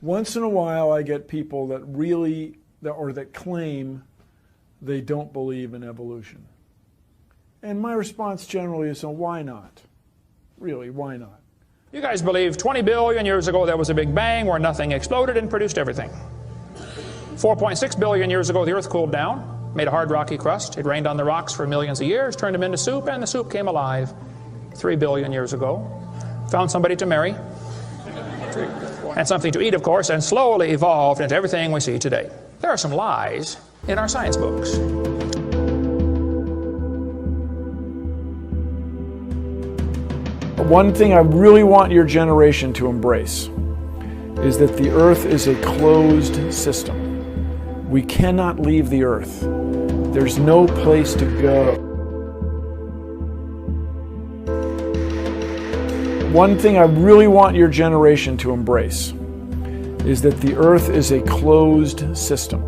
Once in a while, I get people that really, or that claim they don't believe in evolution. And my response generally is, so why not? Really, why not? You guys believe 20 billion years ago there was a big bang where nothing exploded and produced everything. 4.6 billion years ago the Earth cooled down, made a hard rocky crust. It rained on the rocks for millions of years, turned them into soup, and the soup came alive 3 billion years ago. Found somebody to marry, and something to eat, of course, and slowly evolved into everything we see today. There are some lies in our science books. One thing I really want your generation to embrace is that the Earth is a closed system. We cannot leave the Earth. There's no place to go. One thing I really want your generation to embrace is that the Earth is a closed system.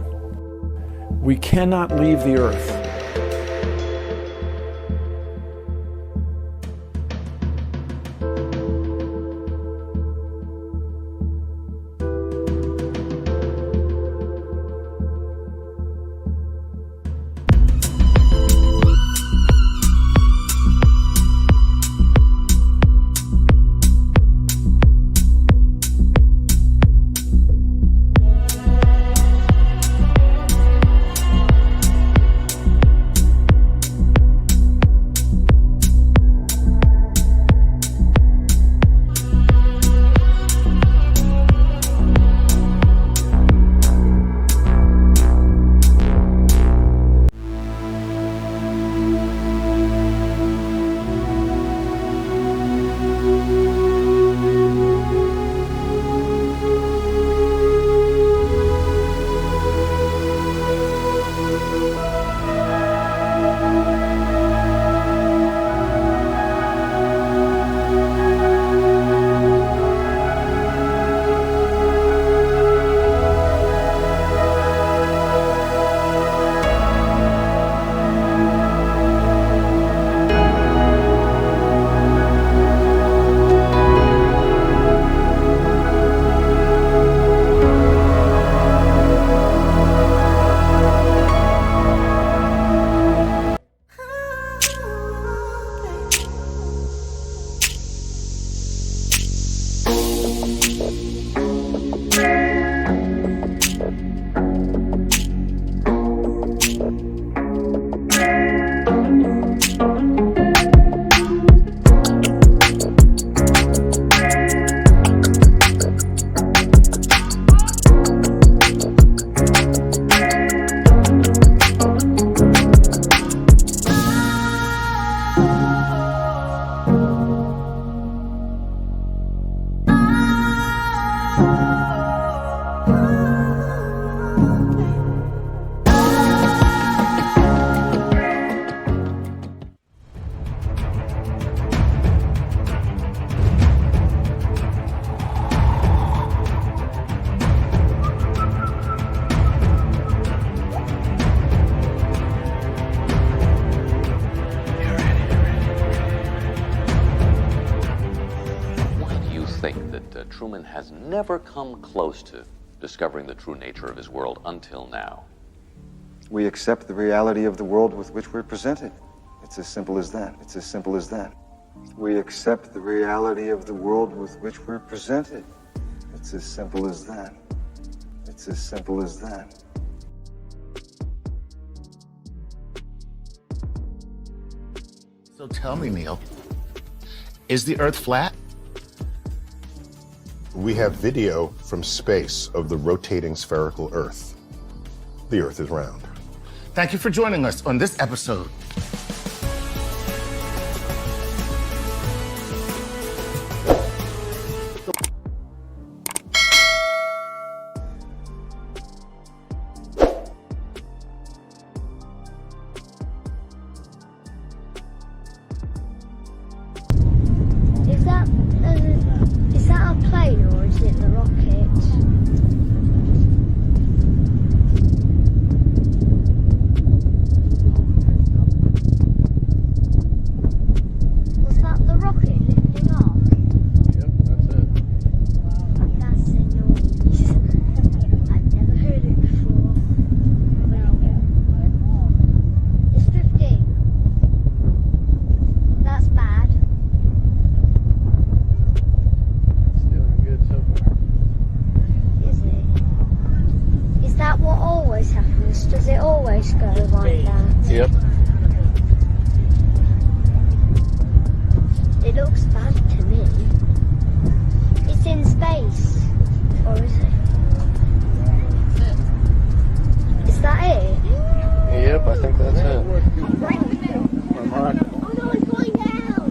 We cannot leave the Earth. Truman has never come close to discovering the true nature of his world until now. We accept the reality of the world with which we're presented. It's as simple as that. It's as simple as that. We accept the reality of the world with which we're presented. It's as simple as that. It's as simple as that. So tell me, Neil, is the Earth flat? We have video from space of the rotating spherical Earth. The Earth is round. Thank you for joining us on this episode. Is that a plane or is it the rocket? always happens? Does it always go like that? Yep. It looks bad to me. It's in space. Or is it? Is that it? Yep, I think that's it. Oh no, it's going down!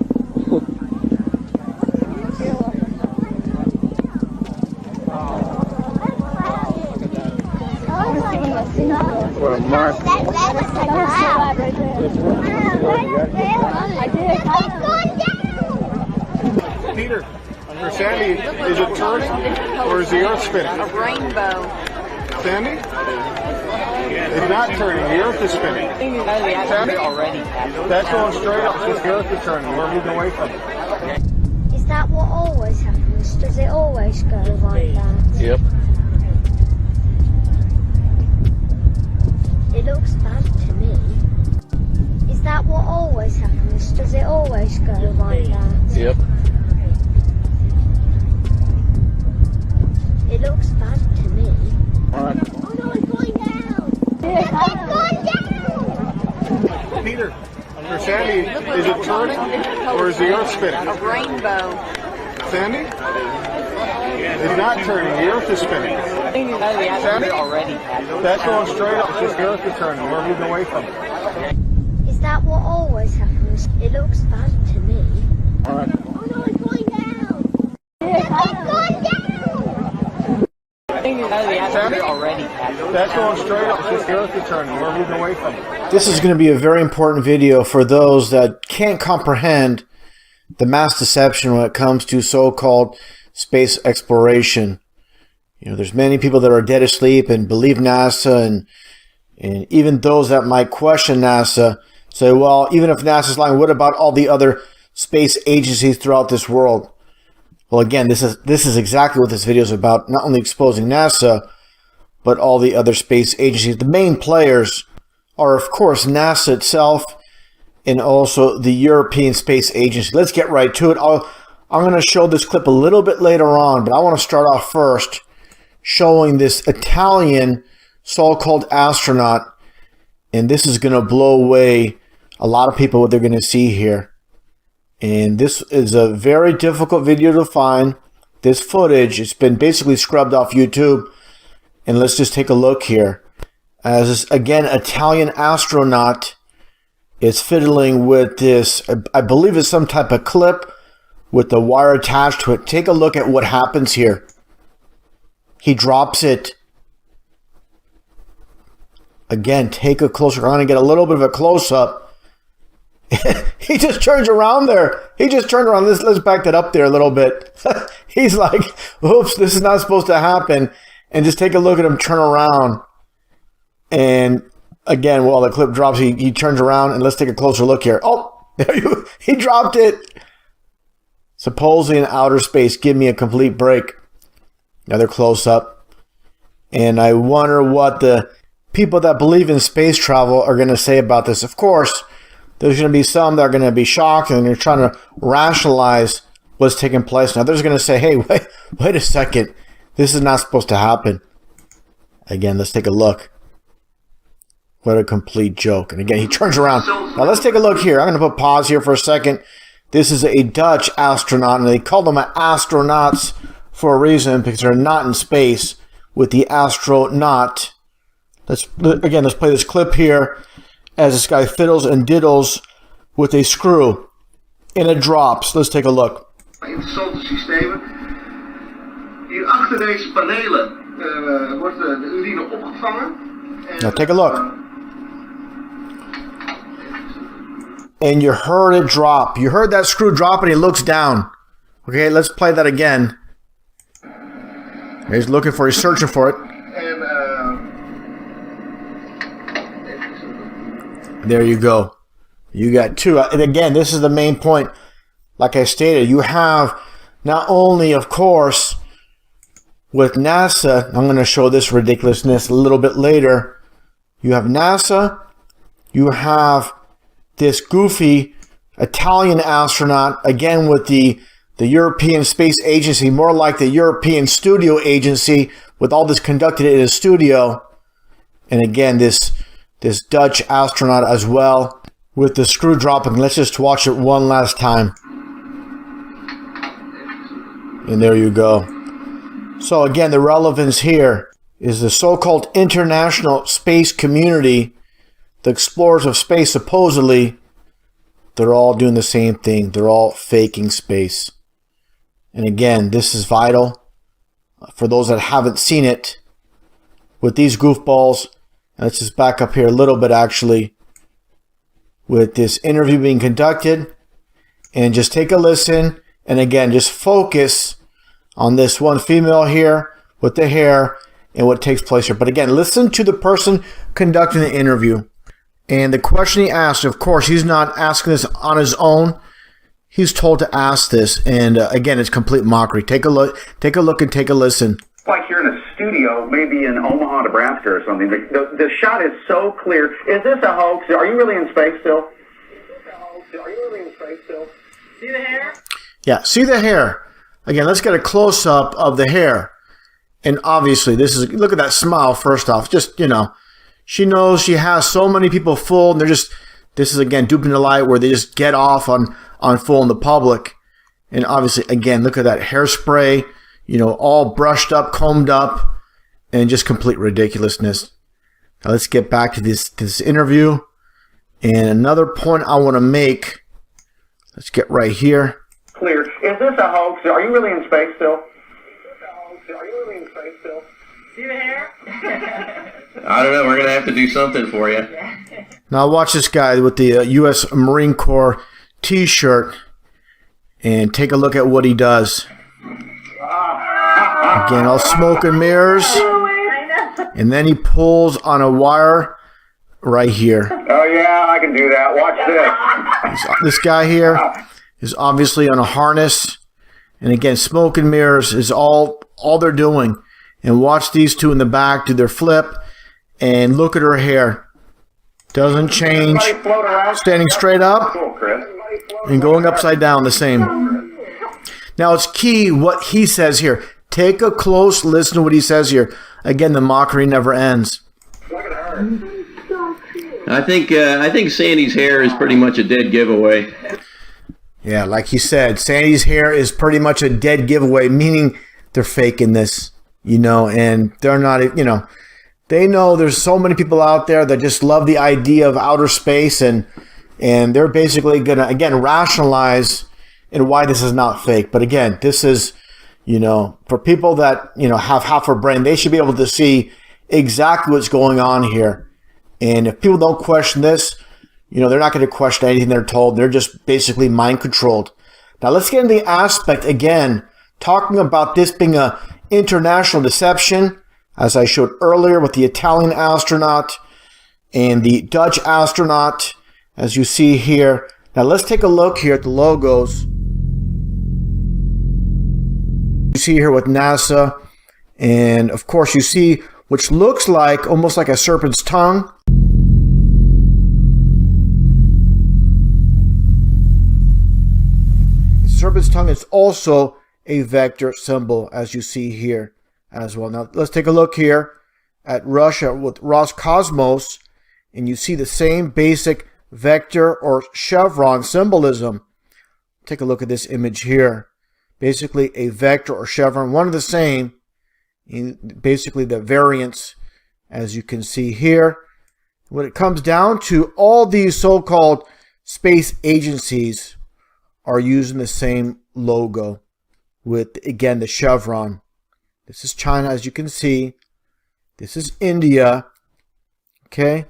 What a mark. Peter, or Sandy, is it turning or is the Earth spinning? A rainbow. Sandy? It's not turning, the Earth is spinning. Sandy? That's going straight up, just the Earth is turning. We're moving away from it. Is that what always happens? Does it always go like that? Yep. It looks bad to me. Is that what always happens? Does it always go like that? Yep. It looks bad to me. Alright. Oh no, it's going down! It's going down! Peter, or Sandy, is it turning or is the Earth spinning? A rainbow. Sandy? It's not turning, the Earth is spinning. Sandy? That's going straight up, just the Earth is turning. We're moving away from it. Is that what always happens? It looks bad to me. Alright. Oh no, it's going down! It's going down! Sandy? That's going straight up, just the Earth is turning. We're moving away from it. This is going to be a very important video for those that can't comprehend the mass deception when it comes to so-called space exploration. You know, there's many people that are dead asleep and believe NASA, and even those that might question NASA say, well, even if NASA's lying, what about all the other space agencies throughout this world? Well, again, this is exactly what this video is about, not only exposing NASA, but all the other space agencies. The main players are, of course, NASA itself and also the European Space Agency. Let's get right to it. I'm going to show this clip a little bit later on, but I want to start off first showing this Italian so-called astronaut, and this is going to blow away a lot of people what they're going to see here. And this is a very difficult video to find. This footage, it's been basically scrubbed off YouTube. And let's just take a look here. As this, again, Italian astronaut is fiddling with this, I believe it's some type of clip with the wire attached to it. Take a look at what happens here. He drops it. Again, take a closer. I'm going to get a little bit of a close-up. He just turns around there. He just turned around. Let's back that up there a little bit. He's like, oops, this is not supposed to happen. And just take a look at him turn around. And again, while the clip drops, he turns around, and let's take a closer look here. Oh, there you, he dropped it. Supposedly in outer space. Give me a complete break. Another close up. And I wonder what the people that believe in space travel are going to say about this. Of course, there's going to be some that are going to be shocked and they're trying to rationalize what's taking place. Now, there's going to say, hey, wait a second. This is not supposed to happen. Again, let's take a look. What a complete joke. And again, he turns around. Now, let's take a look here. I'm going to put pause here for a second. This is a Dutch astronaut, and they call them astronauts for a reason, because they're not in space with the astronaut. Let's play this clip here as this guy fiddles and diddles with a screw, and it drops. Let's take a look. Interessante systemen. Hier achter deze panelen wordt de urine opgevangen. Now take a look. And you heard it drop. You heard that screw drop, and he looks down. Okay, let's play that again. He's looking for, he's searching for it. There you go. You got two. And again, this is the main point. Like I stated, you have not only, of course, with NASA, I'm going to show this ridiculousness a little bit later. You have NASA, you have this goofy Italian astronaut, again with the European Space Agency, more like the European Studio Agency, with all this conducted in a studio. And again, this Dutch astronaut as well with the screw dropping. Let's just watch it one last time. And there you go. So again, the relevance here is the so-called international space community, the explorers of space, supposedly, they're all doing the same thing. They're all faking space. And again, this is vital for those that haven't seen it. With these goofballs, let's just back up here a little bit actually, with this interview being conducted, and just take a listen, and again, just focus on this one female here with the hair and what takes place here. But again, listen to the person conducting the interview. And the question he asked, of course, he's not asking this on his own. He's told to ask this. And again, it's complete mockery. Take a look and take a listen. Like you're in a studio, maybe in Omaha, Nebraska or something. The shot is so clear. Is this a hoax? Are you really in space still? See the hair? Yeah, see the hair. Again, let's get a close-up of the hair. And obviously, this is, look at that smile first off. Just, you know, she knows she has so many people fooled, and they're just, this is again duping the light where they just get off on fooling the public. And obviously, again, look at that hairspray, you know, all brushed up, combed up, and just complete ridiculousness. Now let's get back to this interview. And another point I want to make, let's get right here. Clear. Is this a hoax? Are you really in space still? See the hair? I don't know. We're going to have to do something for you. Now watch this guy with the U.S. Marine Corps t-shirt and take a look at what he does. Again, all smoke and mirrors. And then he pulls on a wire right here. Oh, yeah, I can do that. Watch this. This guy here is obviously on a harness. And again, smoke and mirrors is all they're doing. And watch these two in the back do their flip. And look at her hair. Doesn't change. Standing straight up and going upside down the same. Now it's key what he says here. Take a close listen to what he says here. Again, the mockery never ends. I think Sandy's hair is pretty much a dead giveaway. Yeah, like he said, Sandy's hair is pretty much a dead giveaway, meaning they're faking this, you know, and they're not, you know, they know there's so many people out there that just love the idea of outer space, and they're basically going to, again, rationalize and why this is not fake. But again, this is, you know, for people that, you know, have half a brain, they should be able to see exactly what's going on here. And if people don't question this, you know, they're not going to question anything they're told. They're just basically mind controlled. Now let's get into the aspect again, talking about this being a international deception, as I showed earlier with the Italian astronaut and the Dutch astronaut, as you see here. Now let's take a look here at the logos. You see here with NASA, and of course you see which looks like almost like a serpent's tongue. Serpent's tongue is also a vector symbol, as you see here as well. Now let's take a look here at Russia with Roscosmos, and you see the same basic vector or chevron symbolism. Take a look at this image here. Basically a vector or chevron, one of the same, basically the variants, as you can see here. When it comes down to, all these so-called space agencies are using the same logo with, again, the chevron. This is China, as you can see. This is India. Okay.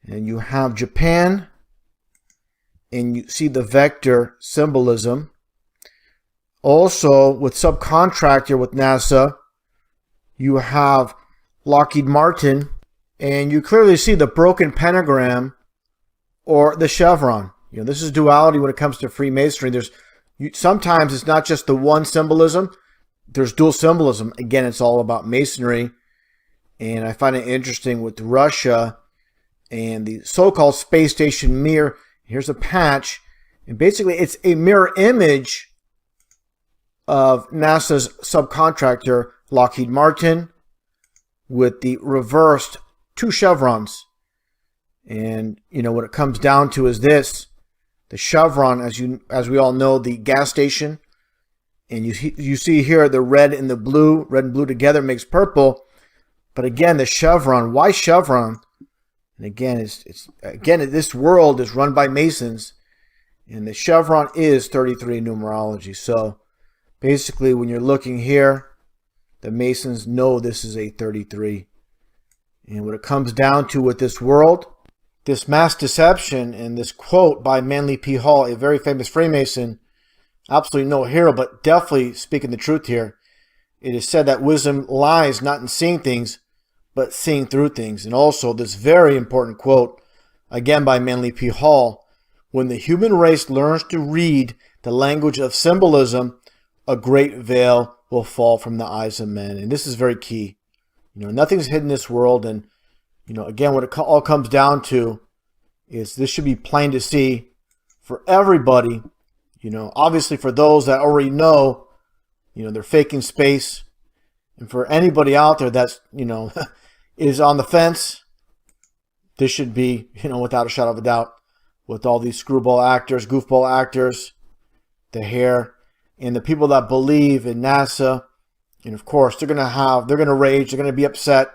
And you have Japan. And you see the vector symbolism. Also, with subcontractor with NASA, you have Lockheed Martin. And you clearly see the broken pentagram or the chevron. You know, this is duality when it comes to Freemasonry. Sometimes it's not just the one symbolism. There's dual symbolism. Again, it's all about Masonry. And I find it interesting with Russia and the so-called space station mirror. Here's a patch. And basically, it's a mirror image of NASA's subcontractor, Lockheed Martin, with the reversed two chevrons. And, you know, what it comes down to is this. The chevron, as we all know, the gas station. And you see here the red and blue together makes purple. But again, the chevron, why chevron? And again, this world is run by Masons. And the chevron is 33 in numerology. So basically, when you're looking here, the Masons know this is a 33. And what it comes down to with this world, this mass deception, and this quote by Manly P. Hall, a very famous Freemason, absolutely no hero, but definitely speaking the truth here. It is said that wisdom lies not in seeing things, but seeing through things. And also this very important quote, again by Manly P. Hall, when the human race learns to read the language of symbolism, a great veil will fall from the eyes of men. And this is very key. You know, nothing's hidden in this world. And, you know, again, what it all comes down to is this should be plain to see for everybody. You know, obviously for those that already know, you know, they're faking space. And for anybody out there that's, you know, is on the fence, this should be, you know, without a shadow of a doubt, with all these screwball actors, goofball actors, the hair, and the people that believe in NASA. And of course, they're going to rage, they're going to be upset.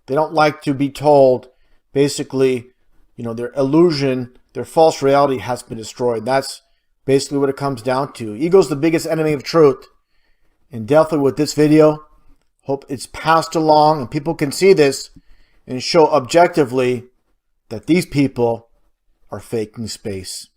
They don't like to be told, basically, you know, their illusion, their false reality has been destroyed. That's basically what it comes down to. Ego's the biggest enemy of truth. And definitely with this video, hope it's passed along and people can see this and show objectively that these people are faking space.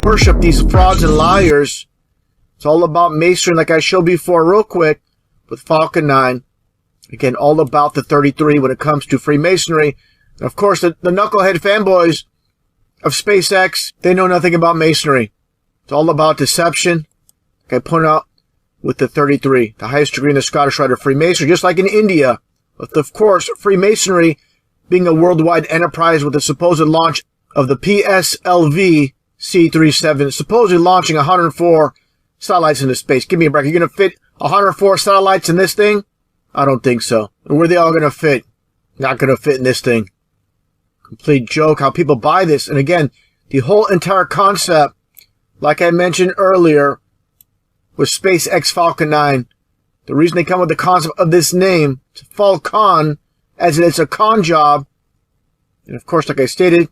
Worship these frauds and liars. It's all about masonry, like I showed before real quick with Falcon 9. Again, all about the 33 when it comes to Freemasonry. And of course, the knucklehead fanboys of SpaceX, they know nothing about masonry. It's all about deception. Like I pointed out with the 33, the highest degree in the Scottish Rite of Freemasonry, just like in India. With, of course, Freemasonry being a worldwide enterprise with the supposed launch of the PSLV C-37, supposedly launching 104 satellites into space. Give me a break. You're going to fit 104 satellites in this thing? I don't think so. And where are they all going to fit? Not going to fit in this thing. Complete joke how people buy this. And again, the whole entire concept, like I mentioned earlier, with SpaceX Falcon 9, the reason they come with the concept of this name, Falcon, as in it's a con job. And of course, like I stated,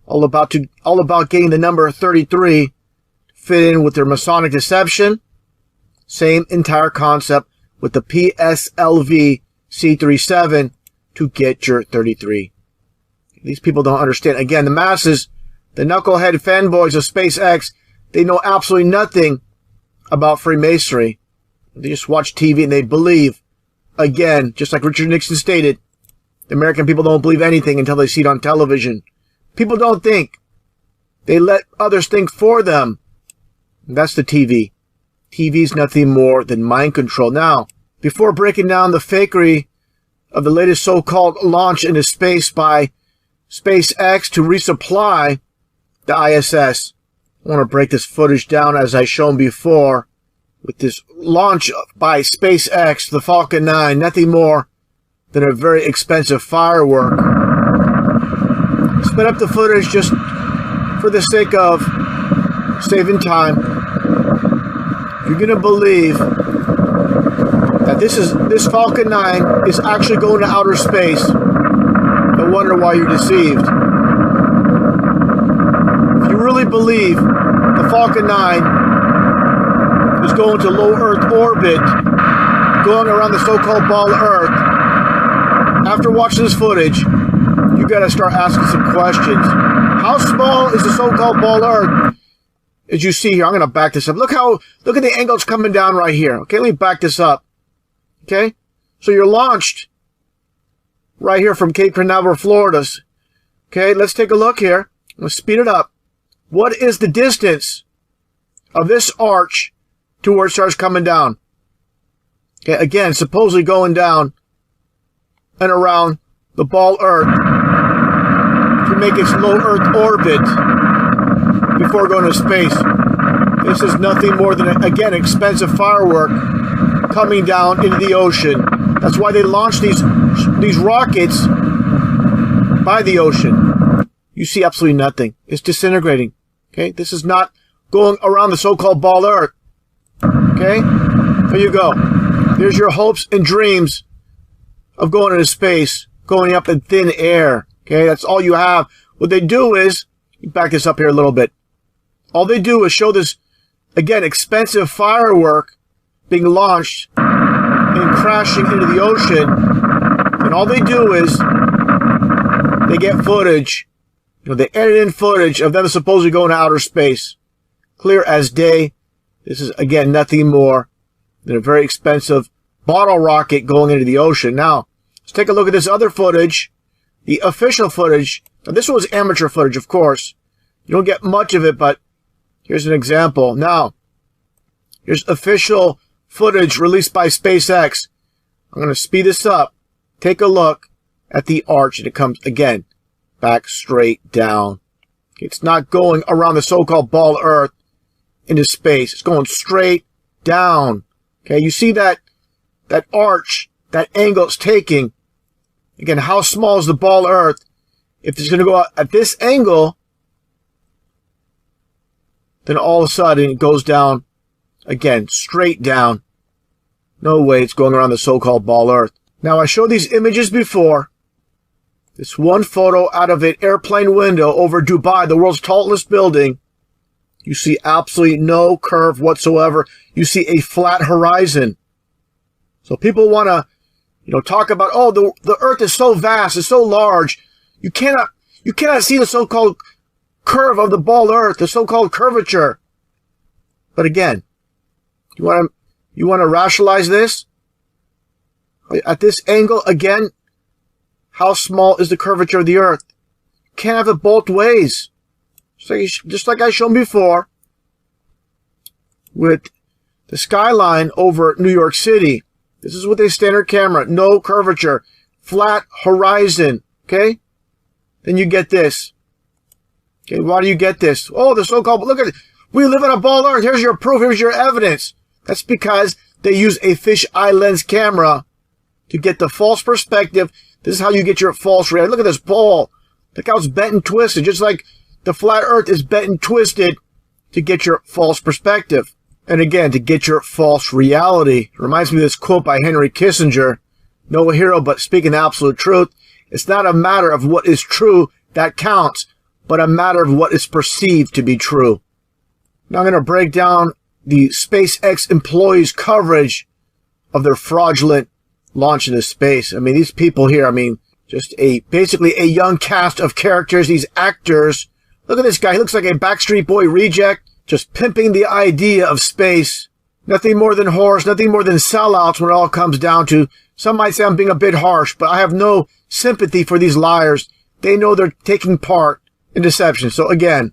all about getting the number 33 to fit in with their Masonic deception. Same entire concept with the PSLV C-37 to get your 33. These people don't understand. Again, the masses, the knucklehead fanboys of SpaceX, they know absolutely nothing about Freemasonry. They just watch TV and they believe. Again, just like Richard Nixon stated, the American people don't believe anything until they see it on television. People don't think. They let others think for them. And that's the TV. TV is nothing more than mind control. Now, before breaking down the fakery of the latest so-called launch into space by SpaceX to resupply the ISS, I want to break this footage down as I shown before with this launch by SpaceX, the Falcon 9, nothing more than a very expensive firework. sped up the footage just for the sake of saving time. If you're gonna believe that this Falcon 9 is actually going to outer space, no wonder why you're deceived. If you really believe the Falcon 9 is going to low Earth orbit, going around the so-called ball Earth, after watching this footage, you got to start asking some questions. How small is the so-called ball Earth? As you see here, I'm going to back this up. Look at the angle it's coming down right here. Okay, let me back this up. Okay, so you're launched right here from Cape Canaveral, Florida. Okay, let's take a look here. Let's speed it up. What is the distance of this arch to where it starts coming down? Okay, again, supposedly going down and around the ball Earth to make its low Earth orbit before going to space. This is nothing more than, again, expensive firework coming down into the ocean. That's why they launch these rockets by the ocean. You see absolutely nothing. It's disintegrating. Okay, this is not going around the so-called ball Earth. Okay, there you go. There's your hopes and dreams of going into space, going up in thin air. Okay, that's all you have. What they do is, back this up here a little bit. All they do is show this, again, expensive firework being launched and crashing into the ocean. And all they do is they get footage. They edit in footage of them supposedly going to outer space. Clear as day. This is, again, nothing more than a very expensive bottle rocket going into the ocean. Now, let's take a look at this other footage. The official footage. Now, this was amateur footage, of course. You don't get much of it, but here's an example. Now, here's official footage released by SpaceX. I'm going to speed this up. Take a look at the arch, and it comes, again, back straight down. It's not going around the so-called ball Earth into space. It's going straight down. Okay, you see that arch, that angle it's taking. Again, how small is the ball Earth? If it's going to go out at this angle, then all of a sudden it goes down, again, straight down. No way it's going around the so-called ball Earth. Now, I showed these images before. This one photo out of an airplane window over Dubai, the world's tallest building. You see absolutely no curve whatsoever. You see a flat horizon. So people want to, talk about, oh, the Earth is so vast, it's so large. You cannot see the so-called curve of the ball Earth, the so-called curvature. But again, you want to rationalize this? At this angle, again, how small is the curvature of the Earth? You can't have it both ways. Just like I showed before with the skyline over New York City. This is with a standard camera. No curvature. Flat horizon. Okay? Then you get this. Okay, why do you get this? Oh, the so-called, look at it. We live on a ball Earth. Here's your proof. Here's your evidence. That's because they use a fisheye lens camera to get the false perspective. This is how you get your false reality. Look at this ball. Look how it's bent and twisted. Just like the flat Earth is bent and twisted to get your false perspective. And again, to get your false reality. It reminds me of this quote by Henry Kissinger. No hero, but speaking the absolute truth. It's not a matter of what is true that counts, but a matter of what is perceived to be true. Now I'm going to break down the SpaceX employees' coverage of their fraudulent launch into space. I mean, these people here, just basically a young cast of characters, these actors. Look at this guy. He looks like a Backstreet Boy reject, just pimping the idea of space. Nothing more than whores, nothing more than sellouts when it all comes down to. Some might say I'm being a bit harsh, but I have no sympathy for these liars. They know they're taking part in deception. So again,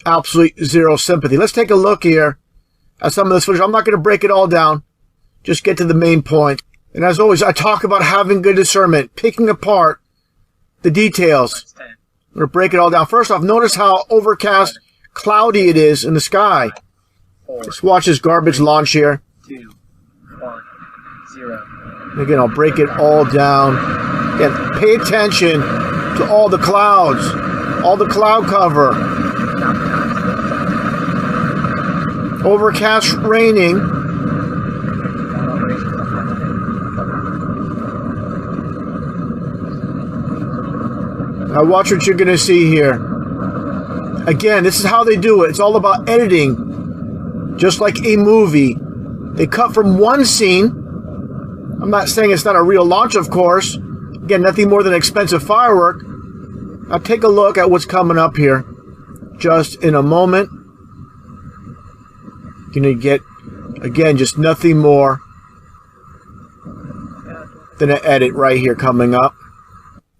absolutely zero sympathy. Let's take a look here at some of this footage. I'm not going to break it all down. Just get to the main point. And as always, I talk about having good discernment, picking apart the details. I'm going to break it all down. First off, notice how overcast, cloudy it is in the sky. Let's watch this garbage launch here. 2, 1, 0. And again, I'll break it all down. Again, pay attention to all the clouds, all the cloud cover. Overcast, raining. Now watch what you're going to see here. Again, this is how they do it. It's all about editing. Just like a movie. They cut from one scene. I'm not saying it's not a real launch, of course. Again, nothing more than expensive firework. Now take a look at what's coming up here. Just in a moment. You're going to get, again, just nothing more than an edit right here coming up.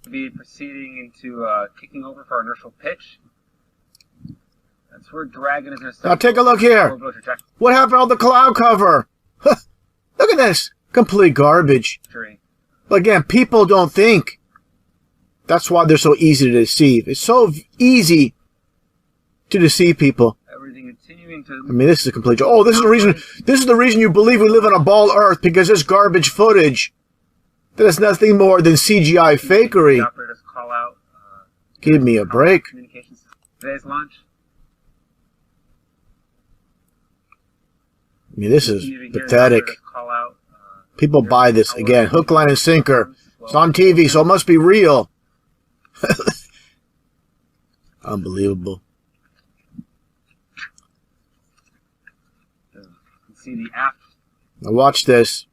Be proceeding into kicking over for our inertial pitch. That's where Dragon is going to start. Now take a look here. What happened to all the cloud cover? Look at this. Complete garbage. But again, people don't think. That's why they're so easy to deceive. It's so easy to deceive people. Everything continuing to... I mean, this is a complete joke. Oh, this is the reason. This is the reason you believe we live on a ball Earth, because this garbage footage that is nothing more than CGI fakery. Call out, give me a break. Communications. Today's launch. I mean, this is pathetic. People buy this again, hook, line, and sinker. It's on TV, so it must be real. Unbelievable. See the app. Now watch this.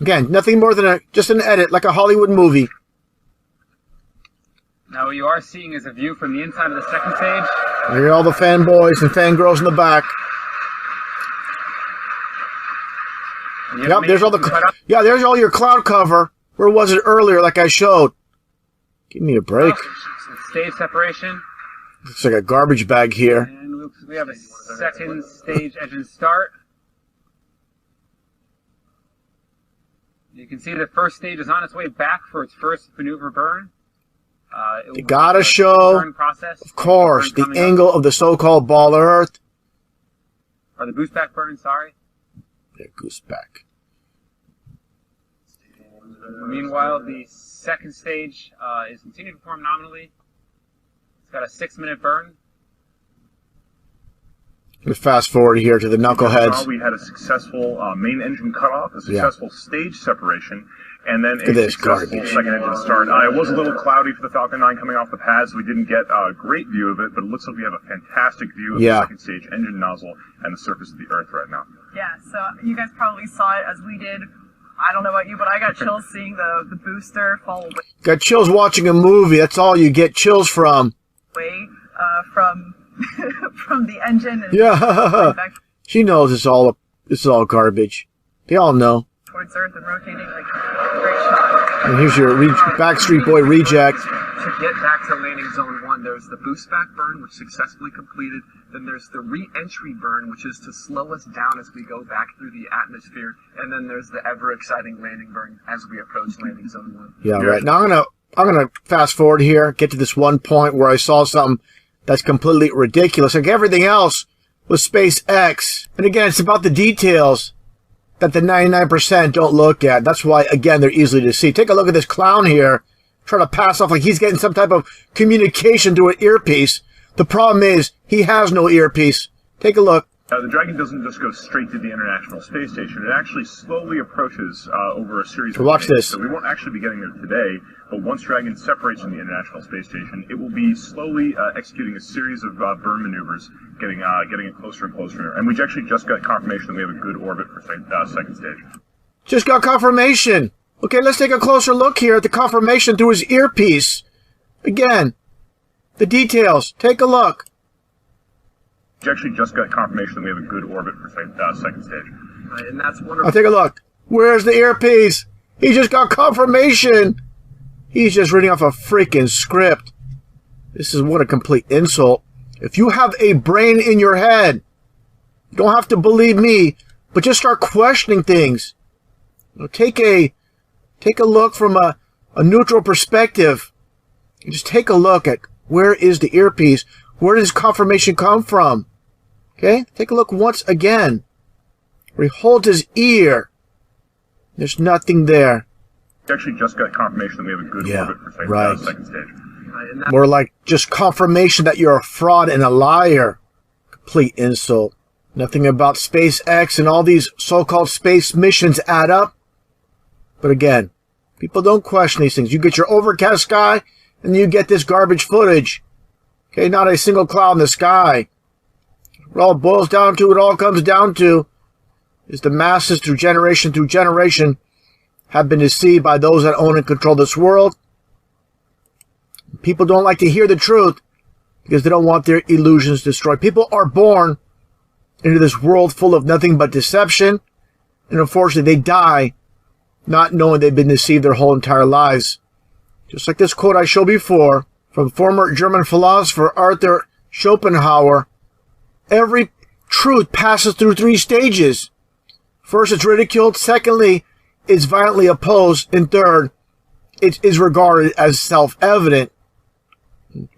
Again, nothing more than just an edit, like a Hollywood movie. Now what you are seeing is a view from the inside of the second stage. There are all the fanboys and fangirls in the back. Yep, there's all the... Yeah, there's all your cloud cover. Where was it earlier, like I showed? Give me a break. Stage separation. It's like a garbage bag here. And we have a second stage engine start. You can see the first stage is on its way back for its first maneuver burn. You gotta show, of course, the angle of the so-called ball of Earth. Or the boost back burn, sorry. Yeah, goose back. Meanwhile, the second stage is continuing to perform nominally. It's got a 6-minute burn. Let's fast forward here to the knuckleheads. We had a successful main engine cutoff, a successful stage separation, and then a successful second engine start. It was a little cloudy for the Falcon 9 coming off the pad, so we didn't get a great view of it, but it looks like we have a fantastic view of the second stage engine nozzle and the surface of the Earth right now. Yeah, so you guys probably saw it as we did. I don't know about you, but I got chills seeing the booster fall away. Got chills watching a movie. That's all you get chills from. From the engine. And yeah, she knows it's all garbage. They all know. Towards Earth and rotating, like great shot. And here's your Backstreet Boy reject. To get back to landing zone 1, there's the boost back burn, which successfully completed. Then there's the re-entry burn, which is to slow us down as we go back through the atmosphere. And then there's the ever-exciting landing burn as we approach landing zone 1. Yeah, right. Now I'm gonna fast forward here, get to this one point where I saw something that's completely ridiculous. Like everything else with SpaceX. And again, it's about the details that the 99% don't look at. That's why, again, they're easily to see. Take a look at this clown here, trying to pass off like he's getting some type of communication through an earpiece. The problem is, he has no earpiece. Take a look. The Dragon doesn't just go straight to the International Space Station. It actually slowly approaches over a series of Watch this. So we won't actually be getting there today, but once Dragon separates from the International Space Station, it will be slowly executing a series of burn maneuvers, getting it closer and closer. And we actually just got confirmation that we have a good orbit for second stage. Just got confirmation. Okay, let's take a closer look here at the confirmation through his earpiece. Again, the details. Take a look. We actually just got confirmation that we have a good orbit for second stage. And that's wonderful. I'll take a look. Where's the earpiece? He just got confirmation. He's just reading off a freaking script. This is what a complete insult. If you have a brain in your head, you don't have to believe me, but just start questioning things. Take a look from a neutral perspective. And just take a look at where is the earpiece. Where does confirmation come from? Okay, take a look once again. Where he holds his ear. There's nothing there. We actually just got confirmation that we have a good orbit for second stage. More like just confirmation that you're a fraud and a liar. Complete insult. Nothing about SpaceX and all these so-called space missions add up. But again, people don't question these things. You get your overcast sky, and you get this garbage footage. Okay, not a single cloud in the sky. It all boils down to, it all comes down to, is the masses through generation have been deceived by those that own and control this world. People don't like to hear the truth because they don't want their illusions destroyed. People are born into this world full of nothing but deception, and unfortunately they die not knowing they've been deceived their whole entire lives. Just like this quote I showed before from former German philosopher Arthur Schopenhauer, every truth passes through 3 stages. First, it's ridiculed. Secondly, it's violently opposed. And third, it is regarded as self-evident.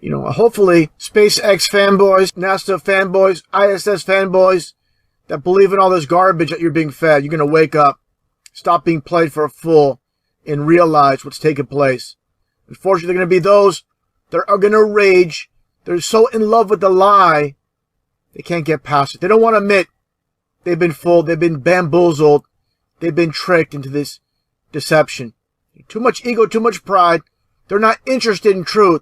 You know, hopefully, SpaceX fanboys, NASA fanboys, ISS fanboys that believe in all this garbage that you're being fed, you're going to wake up, stop being played for a fool, and realize what's taking place. Unfortunately, there are going to be those that are going to rage. They're so in love with the lie, they can't get past it. They don't want to admit they've been fooled, they've been bamboozled, they've been tricked into this deception. Too much ego, too much pride. They're not interested in truth.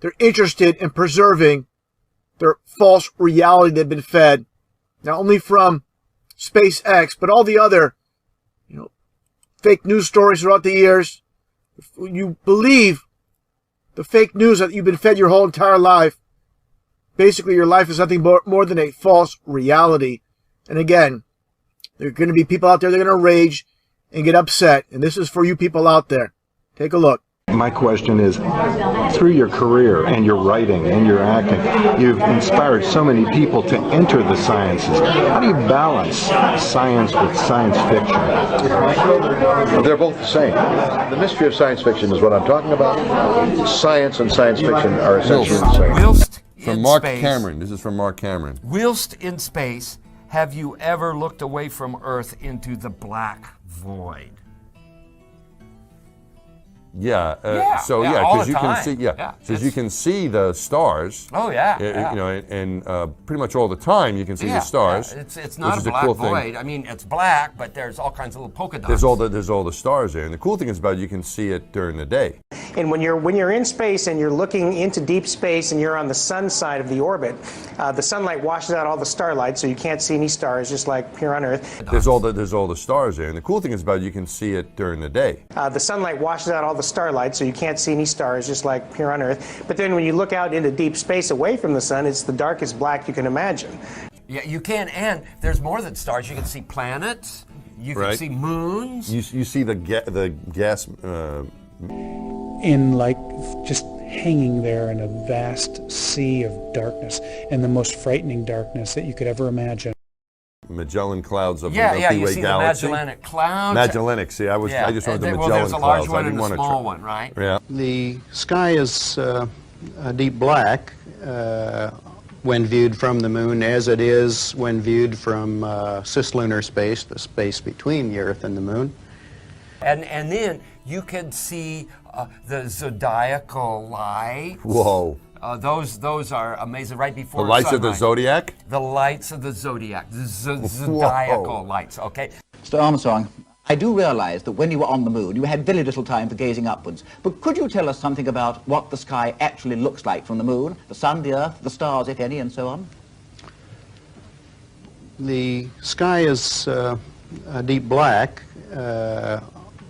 They're interested in preserving their false reality they've been fed, not only from SpaceX, but all the other, fake news stories throughout the years. If you believe the fake news that you've been fed your whole entire life, basically your life is nothing more than a false reality. And again, there are going to be people out there that are going to rage and get upset. And this is for you people out there. Take a look. My question is, through your career and your writing and your acting, you've inspired so many people to enter the sciences. How do you balance science with science fiction? Well, they're both the same. The mystery of science fiction is what I'm talking about. Science and science fiction are essentially the same. Whilst from Mark Cameron. This is from Mark Cameron. Whilst in space, have you ever looked away from Earth into the black void? Yeah. Because you can see. Because you can see the stars. Oh yeah. You know, and pretty much all the time you can see the stars. Yeah. It's not a black void. I mean, it's black, but there's all kinds of little polka dots. There's all the stars there, and the cool thing is about it, you can see it during the day. And when you're in space and you're looking into deep space and you're on the sun side of the orbit, the sunlight washes out all the starlight, so you can't see any stars, just like here on Earth. There's all the stars there, and the cool thing is about it, you can see it during the day. The sunlight washes out all the starlight, so you can't see any stars, just like here on Earth. But then when you look out into deep space away from the sun, it's the darkest black you can imagine. Yeah, you can, and there's more than stars. You can see planets. You can see moons. You see the gas. In like just hanging there in a vast sea of darkness, and the most frightening darkness that you could ever imagine. Magellan clouds of the you Milky Way see galaxy. The Magellanic clouds. Magellanic. See, I just wanted the Magellan clouds. There's a large one I didn't and a small one, right? Yeah. The sky is a deep black when viewed from the moon, as it is when viewed from cislunar space, the space between the Earth and the moon. And then you can see the zodiacal lights. Whoa. Those are amazing. Right before the lights sunrise. of the zodiac? The lights of the zodiac. The zodiacal lights, okay? Mr. Armstrong, I do realize that when you were on the moon, you had very little time for gazing upwards. But could you tell us something about what the sky actually looks like from the moon? The sun, the earth, the stars, if any, and so on? The sky is a deep black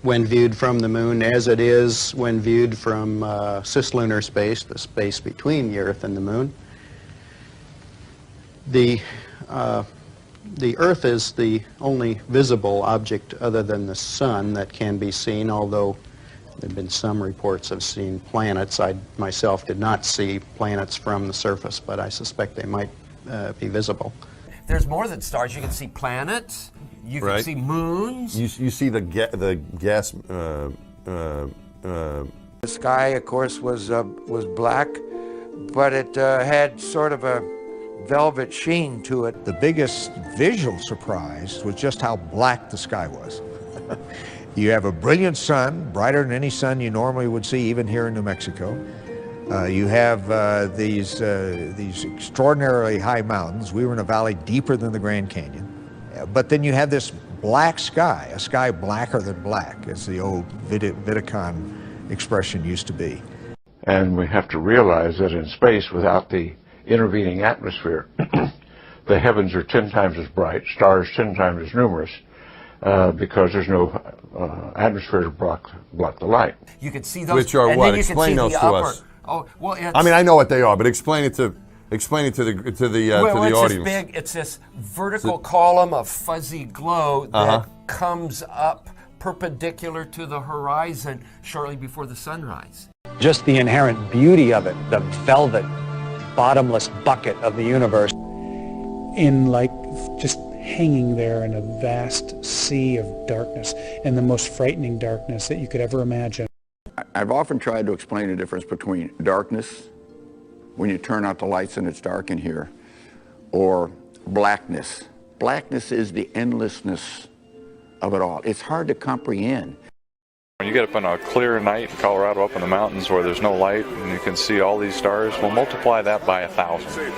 when viewed from the moon, as it is when viewed from cislunar space, the space between the Earth and the moon. The Earth is the only visible object other than the sun that can be seen, although there have been some reports of seeing planets. I myself did not see planets from the surface, but I suspect they might be visible. There's more than stars. You can see planets. You can see moons. You see the gas. The sky, of course, was black, but it had sort of a velvet sheen to it. The biggest visual surprise was just how black the sky was. You have a brilliant sun, brighter than any sun you normally would see, even here in New Mexico. You have these extraordinarily high mountains. We were in a valley deeper than the Grand Canyon. But then you have this black sky, a sky blacker than black, as the old Vidicon expression used to be. And we have to realize that in space, without the intervening atmosphere, the heavens are 10 times as bright, stars 10 times as numerous, because there's no atmosphere to block the light. You could see those. Which are and what? Then you Explain could see those the to upper. us. Oh, well, it's, I mean, I know what they are, but explain it to the it's audience. This big. It's this vertical column of fuzzy glow that comes up perpendicular to the horizon shortly before the sunrise. Just the inherent beauty of it, the velvet, bottomless bucket of the universe. In like just hanging there in a vast sea of darkness, and the most frightening darkness that you could ever imagine. I've often tried to explain the difference between darkness, when you turn out the lights and it's dark in here, or blackness. Blackness is the endlessness of it all. It's hard to comprehend. When you get up on a clear night in Colorado, up in the mountains where there's no light and you can see all these stars, well, multiply that by 1,000.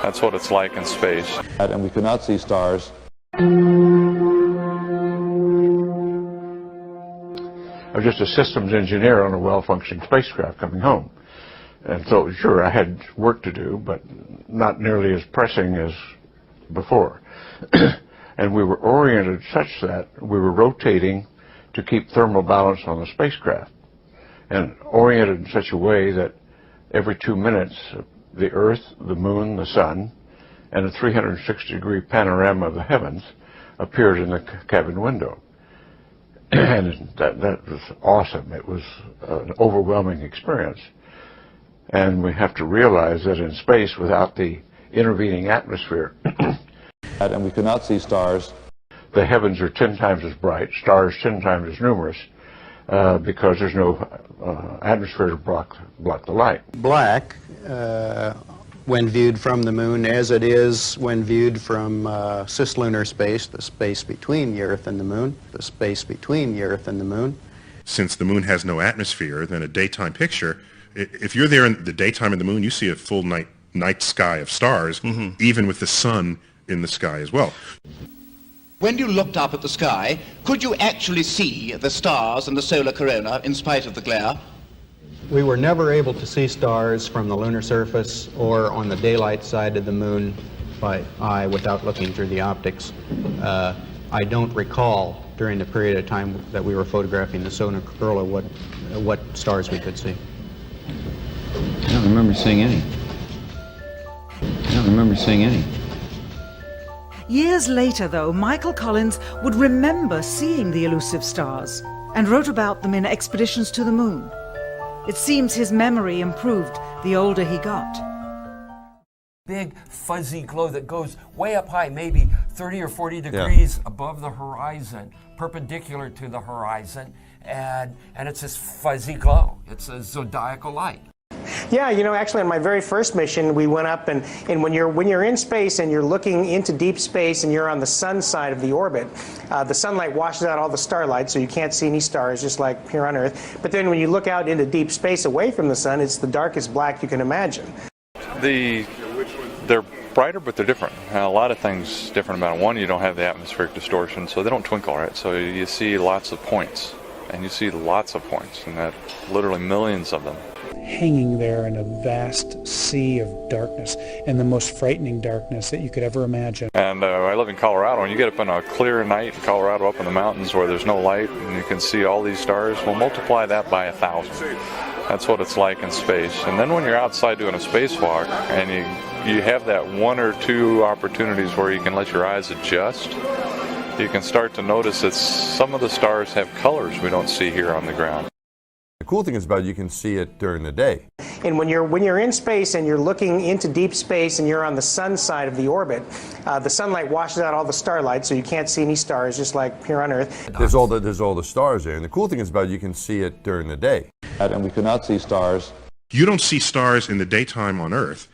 That's what it's like in space. And we could not see stars. I was just a systems engineer on a well-functioning spacecraft coming home. And so, sure, I had work to do, but not nearly as pressing as before. And we were oriented such that we were rotating to keep thermal balance on the spacecraft, and oriented in such a way that every 2 minutes, the Earth, the Moon, the Sun, and a 360-degree panorama of the heavens appeared in the cabin window. And that was awesome. It was an overwhelming experience. And we have to realize that in space, without the intervening atmosphere, And we could not see stars. the heavens are 10 times as bright, stars 10 times as numerous, because there's no atmosphere to block the light. Black, when viewed from the moon, as it is when viewed from cislunar space, the space between the Earth and the moon, the space between the Earth and the moon. Since the moon has no atmosphere, then a daytime picture, if you're there in the daytime of the moon, you see a full night sky of stars, even with the sun in the sky as well. When you looked up at the sky, could you actually see the stars and the solar corona in spite of the glare? We were never able to see stars from the lunar surface or on the daylight side of the moon by eye without looking through the optics. I don't recall during the period of time that we were photographing the solar corona what stars we could see. I don't remember seeing any. Years later, though, Michael Collins would remember seeing the elusive stars and wrote about them in Expeditions to the Moon. It seems his memory improved the older he got. Big fuzzy glow that goes way up high, maybe 30 or 40 degrees above the horizon, perpendicular to the horizon, and it's this fuzzy glow. It's a zodiacal light. Yeah, you know, actually on my very first mission, we went up and when you're in space and you're looking into deep space and you're on the sun side of the orbit, the sunlight washes out all the starlight, so you can't see any stars, just like here on Earth. But then when you look out into deep space away from the sun, it's the darkest black you can imagine. They're brighter, but they're different. A lot of things different about them. One, you don't have the atmospheric distortion, so they don't twinkle, right? So you see lots of points, and you see lots of points, and that literally millions of them. Hanging there in a vast sea of darkness, and the most frightening darkness that you could ever imagine. And I live in Colorado, and you get up on a clear night in Colorado, up in the mountains where there's no light, and you can see all these stars, well, multiply that by 1,000. That's what it's like in space. And then when you're outside doing a spacewalk, and you have that one or two opportunities where you can let your eyes adjust, you can start to notice that some of the stars have colors we don't see here on the ground. The cool thing is about you can see it during the day. And when you're in space and you're looking into deep space and you're on the sun side of the orbit, the sunlight washes out all the starlight, so you can't see any stars, just like here on Earth. There's all the stars there, and the cool thing is about you can see it during the day. And we could not see stars. You don't see stars in the daytime on Earth,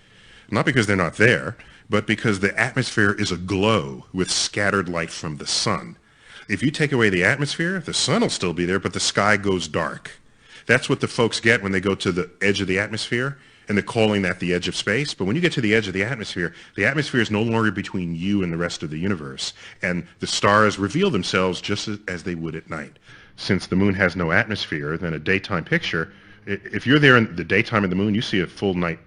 not because they're not there, but because the atmosphere is aglow with scattered light from the sun. If you take away the atmosphere, the sun will still be there, but the sky goes dark. That's what the folks get when they go to the edge of the atmosphere, and they're calling that the edge of space. But when you get to the edge of the atmosphere is no longer between you and the rest of the universe, and the stars reveal themselves just as they would at night. Since the moon has no atmosphere, then a daytime picture, if you're there in the daytime of the moon, you see a full night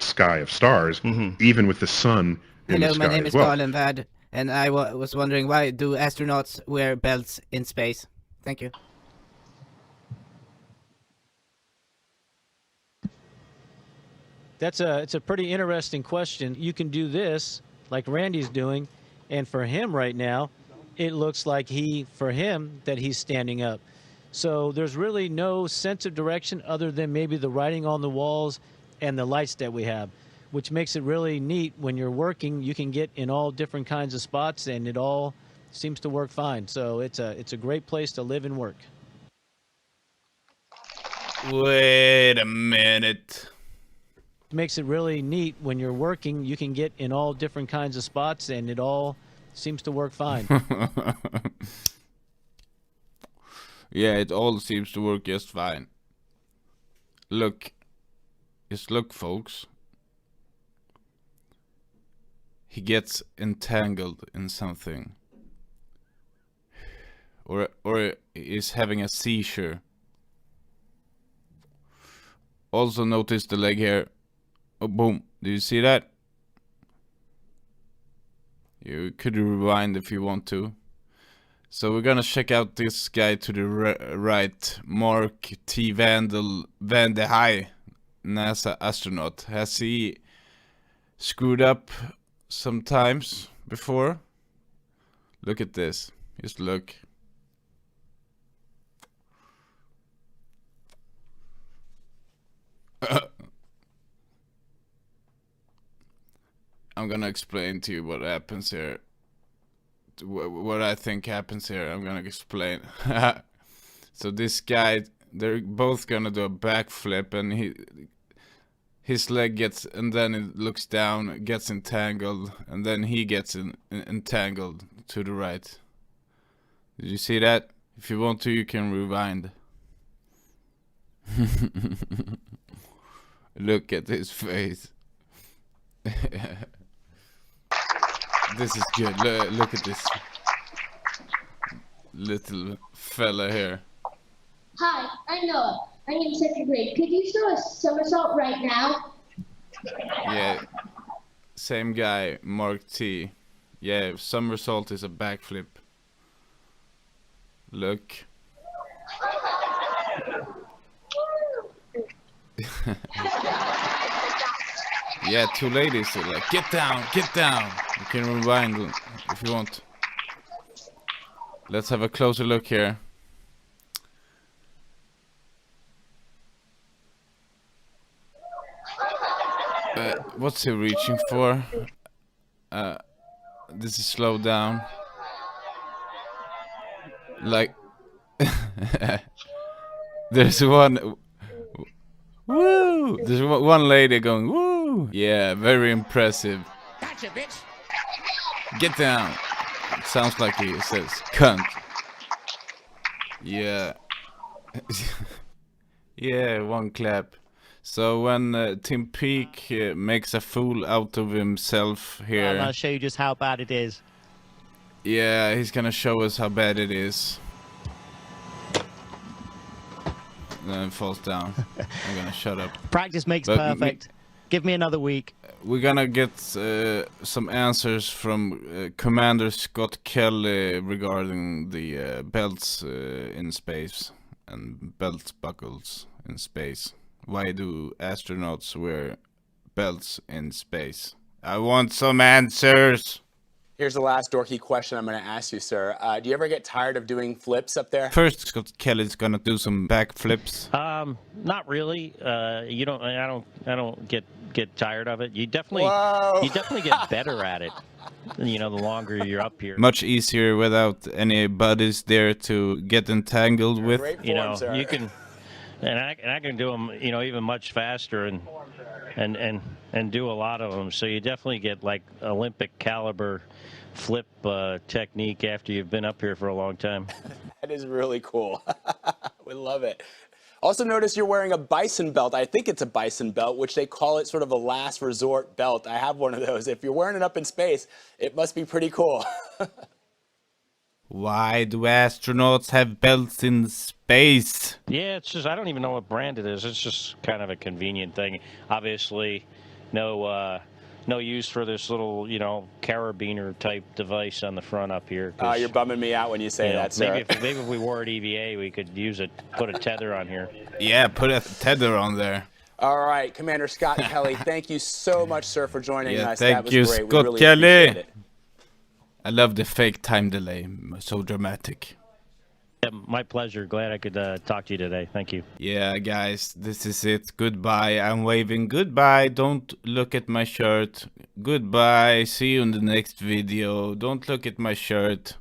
sky of stars, even with the sun in the sky. Hello, my name is as well. Colin Vad, and I was wondering, why do astronauts wear belts in space? Thank you. It's a pretty interesting question. You can do this like Randy's doing, and for him right now, it looks like that he's standing up. So there's really no sense of direction other than maybe the writing on the walls and the lights that we have, which makes it really neat. When you're working, you can get in all different kinds of spots, and it all seems to work fine. So it's a great place to live and work. Wait a minute. Makes it really neat. When you're working, you can get in all different kinds of spots, and it all seems to work fine. Yeah, it all seems to work just fine. Look. Just look, folks. He gets entangled in something. Or is having a seizure. Also notice the leg here. Oh, boom. Do you see that? You could rewind if you want to. So we're gonna check out this guy to the right. Mark T. Van de Heij, NASA astronaut. Has he screwed up sometimes before? Look at this. Just look. I'm gonna explain to you what happens here. What I think happens here. I'm gonna explain. So this guy, they're both gonna do a backflip, and his leg gets, and then it looks down, gets entangled, and then he gets entangled to the right. Did you see that? If you want to, you can rewind. Look at his face. This is good. Look at this little fella here. Hi, I'm Noah. I'm in 2nd grade. Could you throw a somersault right now? Yeah, same guy, Mark T. Yeah, somersault is a backflip. Look. Yeah, two ladies are like, get down, get down. You can rewind if you want. Let's have a closer look here. What's he reaching for? This is slowed down. Like, there's one. Woo! There's one lady going, woo! Yeah, very impressive. Gotcha, bitch. Get down. It sounds like he says, cunt. Yeah. Yeah, one clap. So when Tim Peake makes a fool out of himself here... Well, I'll show you just how bad it is. Yeah, he's gonna show us how bad it is. Then it falls down. I'm gonna shut up. Practice makes perfect. Give me another week. We're gonna get some answers from Commander Scott Kelly regarding the belts in space and belt buckles in space. Why do astronauts wear belts in space? I want some answers. Here's the last dorky question I'm going to ask you, sir. Do you ever get tired of doing flips up there? First, Scott Kelly's gonna do some backflips. Not really. You don't. I don't get tired of it. You definitely get better at it. You know, the longer you're up here. Much easier without any buddies there to get entangled with. You know, you can, and I can do them. You know, even much faster and do a lot of them. So you definitely get like Olympic caliber flip technique after you've been up here for a long time. That is really cool. We love it. Also notice you're wearing a bison belt. I think it's a bison belt, which they call it sort of a last resort belt. I have one of those. If you're wearing it up in space, it must be pretty cool. Why do astronauts have belts in space? Yeah, it's just, I don't even know what brand it is. It's just kind of a convenient thing. Obviously, no use for this little, carabiner type device on the front up here. You're bumming me out when you say that, sir. Maybe if we wore it EVA, we could use it, put a tether on here. Yeah, put a tether on there. All right, Commander Scott Kelly, thank you so much, sir, for joining us. Thank that was you, great. Scott we really Kelly. appreciate it. I love the fake time delay. So dramatic. Yeah, my pleasure. Glad I could talk to you today. Thank you. Yeah, guys, this is it. Goodbye. I'm waving goodbye. Don't look at my shirt. Goodbye. See you in the next video. Don't look at my shirt.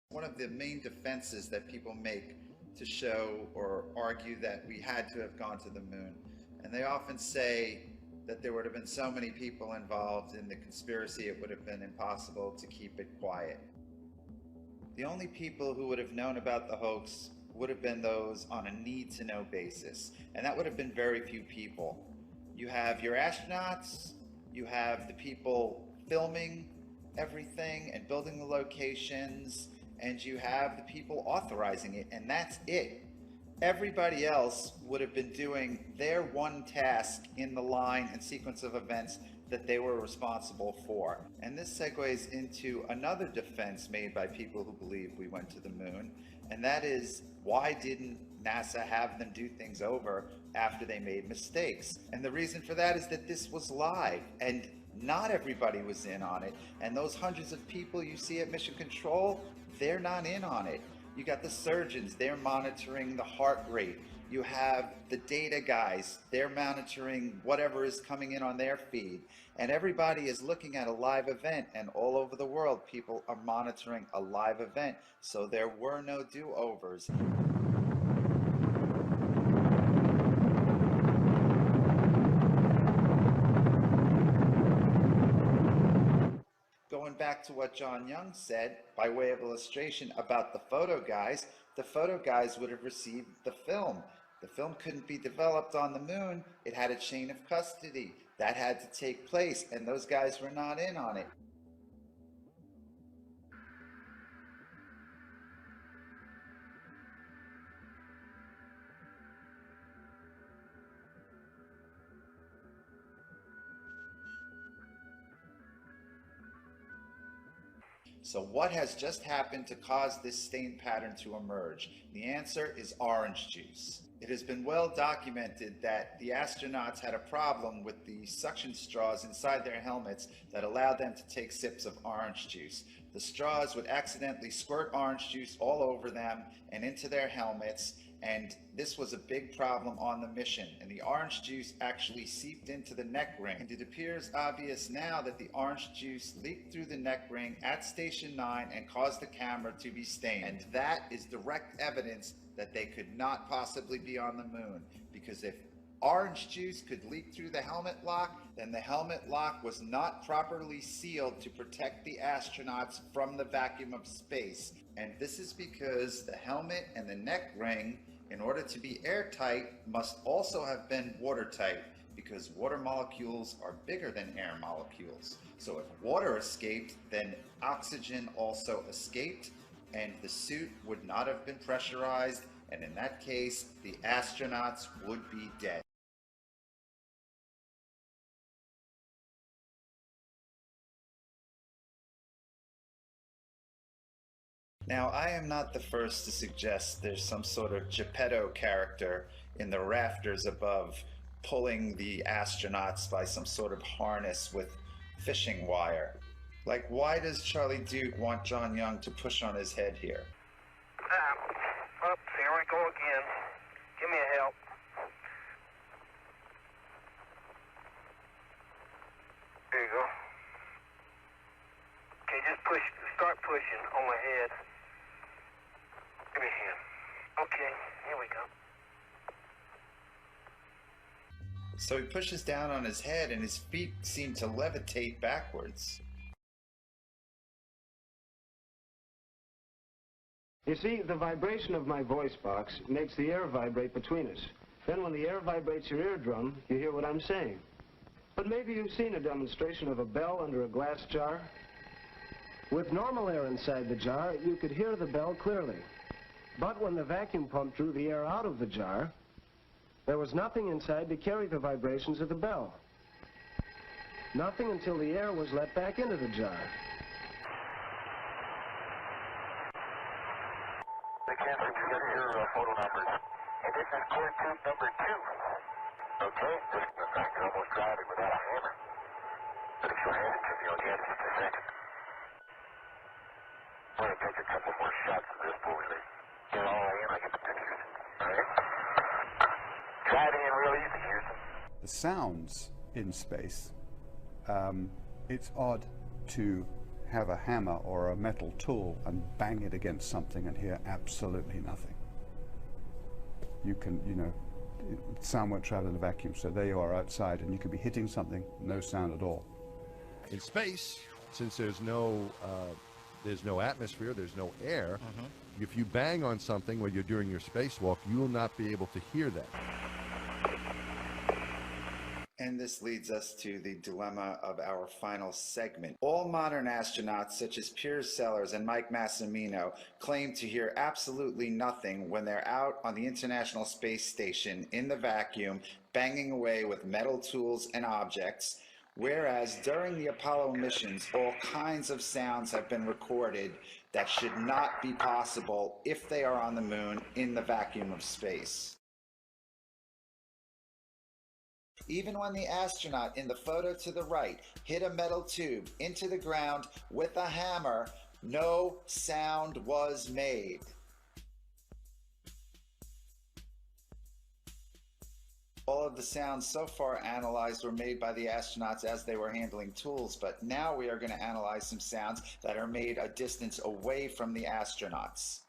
One of the main defenses that people make to show or argue that we had to have gone to the moon, and they often say that there would have been so many people involved in the conspiracy it would have been impossible to keep it quiet. The only people who would have known about the hoax would have been those on a need-to-know basis, and that would have been very few people. You have your astronauts, you have the people filming everything and building the locations, and you have the people authorizing it, and that's it. Everybody else would have been doing their one task in the line and sequence of events that they were responsible for. And this segues into another defense made by people who believe we went to the moon, and that is, why didn't NASA have them do things over after they made mistakes? And the reason for that is that this was live, and not everybody was in on it. And those hundreds of people you see at Mission Control, they're not in on it. You got the surgeons, they're monitoring the heart rate. You have the data guys, they're monitoring whatever is coming in on their feed. And everybody is looking at a live event, and all over the world, people are monitoring a live event. So there were no do-overs. Going back to what John Young said, by way of illustration about the photo guys would have received the film. The film couldn't be developed on the moon. It had a chain of custody. That had to take place, and those guys were not in on it. So what has just happened to cause this stain pattern to emerge? The answer is orange juice. It has been well documented that the astronauts had a problem with the suction straws inside their helmets that allowed them to take sips of orange juice. The straws would accidentally squirt orange juice all over them and into their helmets, and this was a big problem on the mission, and the orange juice actually seeped into the neck ring. And it appears obvious now that the orange juice leaked through the neck ring at Station 9 and caused the camera to be stained. And that is direct evidence that they could not possibly be on the moon, because if orange juice could leak through the helmet lock, then the helmet lock was not properly sealed to protect the astronauts from the vacuum of space. And this is because the helmet and the neck ring, in order to be airtight, must also have been watertight, because water molecules are bigger than air molecules. So if water escaped, then oxygen also escaped, and the suit would not have been pressurized, and in that case, the astronauts would be dead. Now, I am not the first to suggest there's some sort of Geppetto character in the rafters above, pulling the astronauts by some sort of harness with fishing wire. Like, why does Charlie Duke want John Young to push on his head here? Oops, here we go again. Give me a help. There you go. Okay, just push, start pushing on my head. Give me a hand. Okay. Okay, here we go. So he pushes down on his head and his feet seem to levitate backwards. You see, the vibration of my voice box makes the air vibrate between us. Then when the air vibrates your eardrum, you hear what I'm saying. But maybe you've seen a demonstration of a bell under a glass jar. With normal air inside the jar, you could hear the bell clearly. But when the vacuum pump drew the air out of the jar, there was nothing inside to carry the vibrations of the bell. Nothing until the air was let back into the jar. They can't forget your photo numbers. And this is core tube number 2. Okay, I can almost drive it without a hammer. But if you'll hand it to me, I'll get it in a second. I'm going to take a couple more shots of this before we get all in. I get the pictures. All right? Drive in real easy, Houston. The sounds in space, it's odd to have a hammer or a metal tool and bang it against something and hear absolutely nothing. You can, sound won't travel in a vacuum, so there you are outside and you could be hitting something, no sound at all. In space, since there's no atmosphere, there's no air, if you bang on something while you're doing your spacewalk, you will not be able to hear that. And this leads us to the dilemma of our final segment. All modern astronauts, such as Piers Sellers and Mike Massimino, claim to hear absolutely nothing when they're out on the International Space Station in the vacuum, banging away with metal tools and objects, whereas during the Apollo missions, all kinds of sounds have been recorded that should not be possible if they are on the moon in the vacuum of space. Even when the astronaut in the photo to the right hit a metal tube into the ground with a hammer, no sound was made. All of the sounds so far analyzed were made by the astronauts as they were handling tools, but now we are going to analyze some sounds that are made a distance away from the astronauts.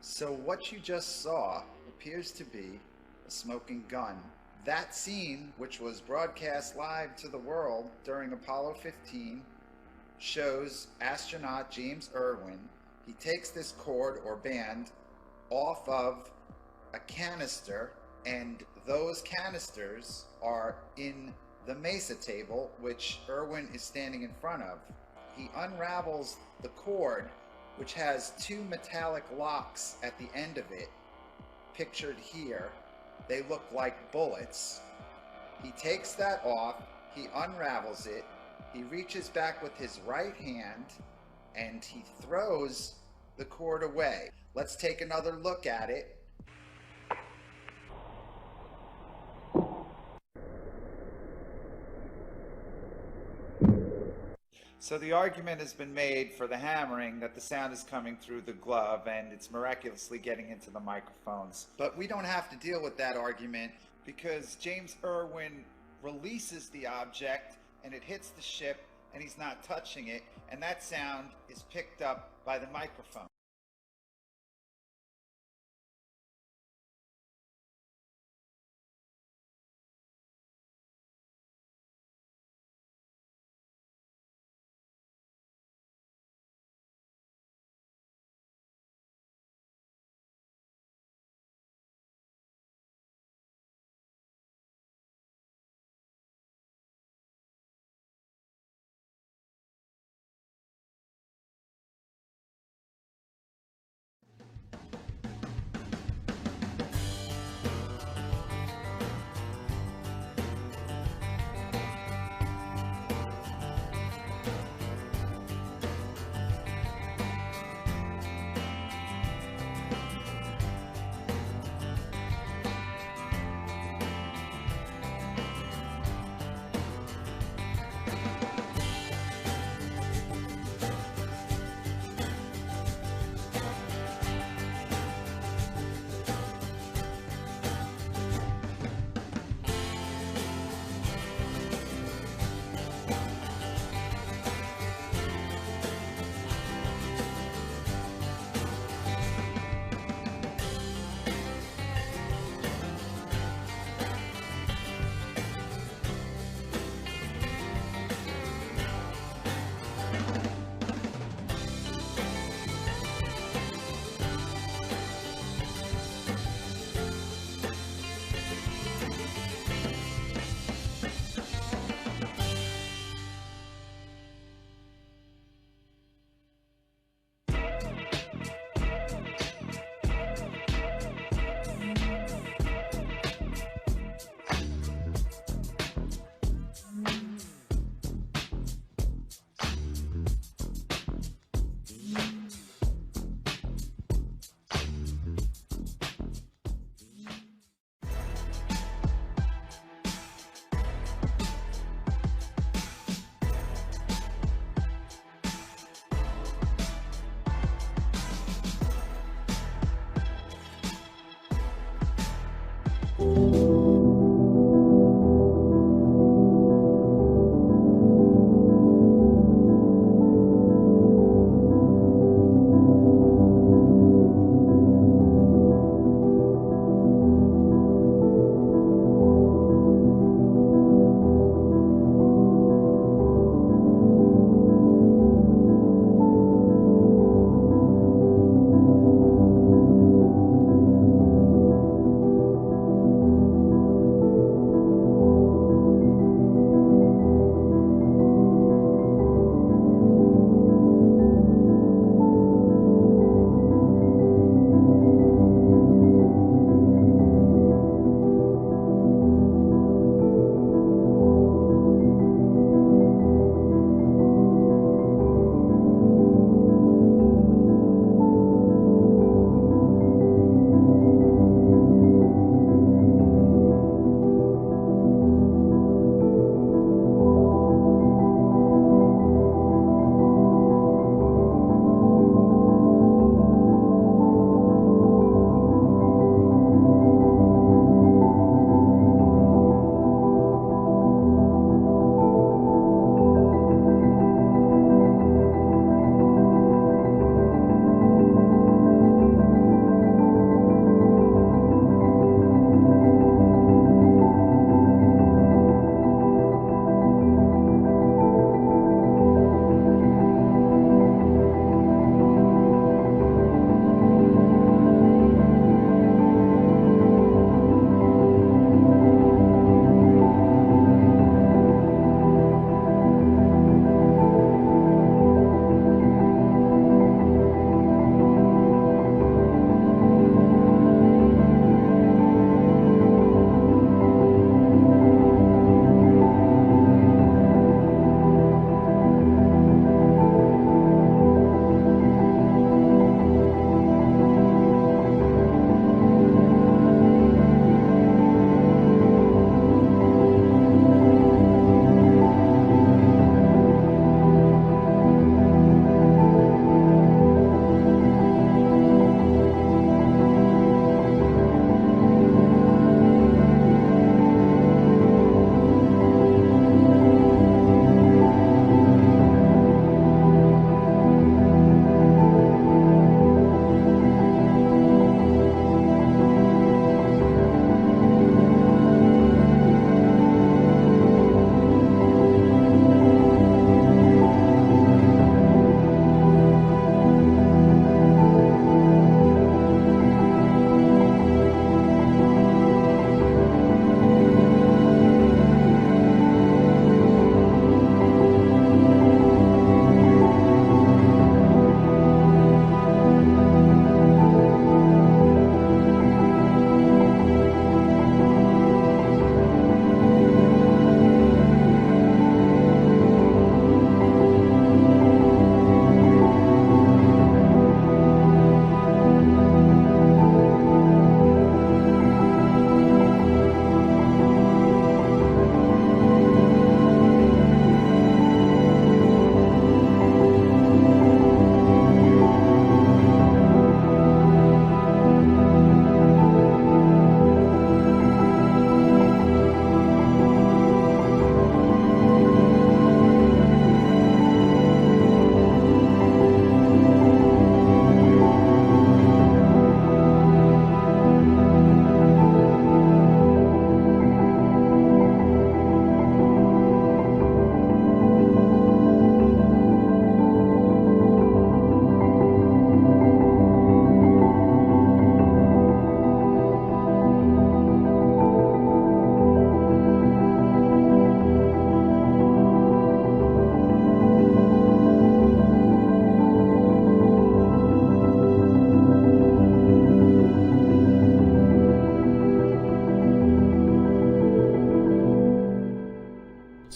So what you just saw appears to be a smoking gun. That scene, which was broadcast live to the world during Apollo 15, shows astronaut James Irwin. He takes this cord or band off of a canister, and those canisters are in the mesa table, which Irwin is standing in front of. He unravels the cord, which has two metallic locks at the end of it, pictured here. They look like bullets. He takes that off, he unravels it, he reaches back with his right hand, and he throws the cord away. Let's take another look at it. So the argument has been made for the hammering that the sound is coming through the glove and it's miraculously getting into the microphones. But we don't have to deal with that argument because James Irwin releases the object and it hits the ship and he's not touching it, and that sound is picked up by the microphone.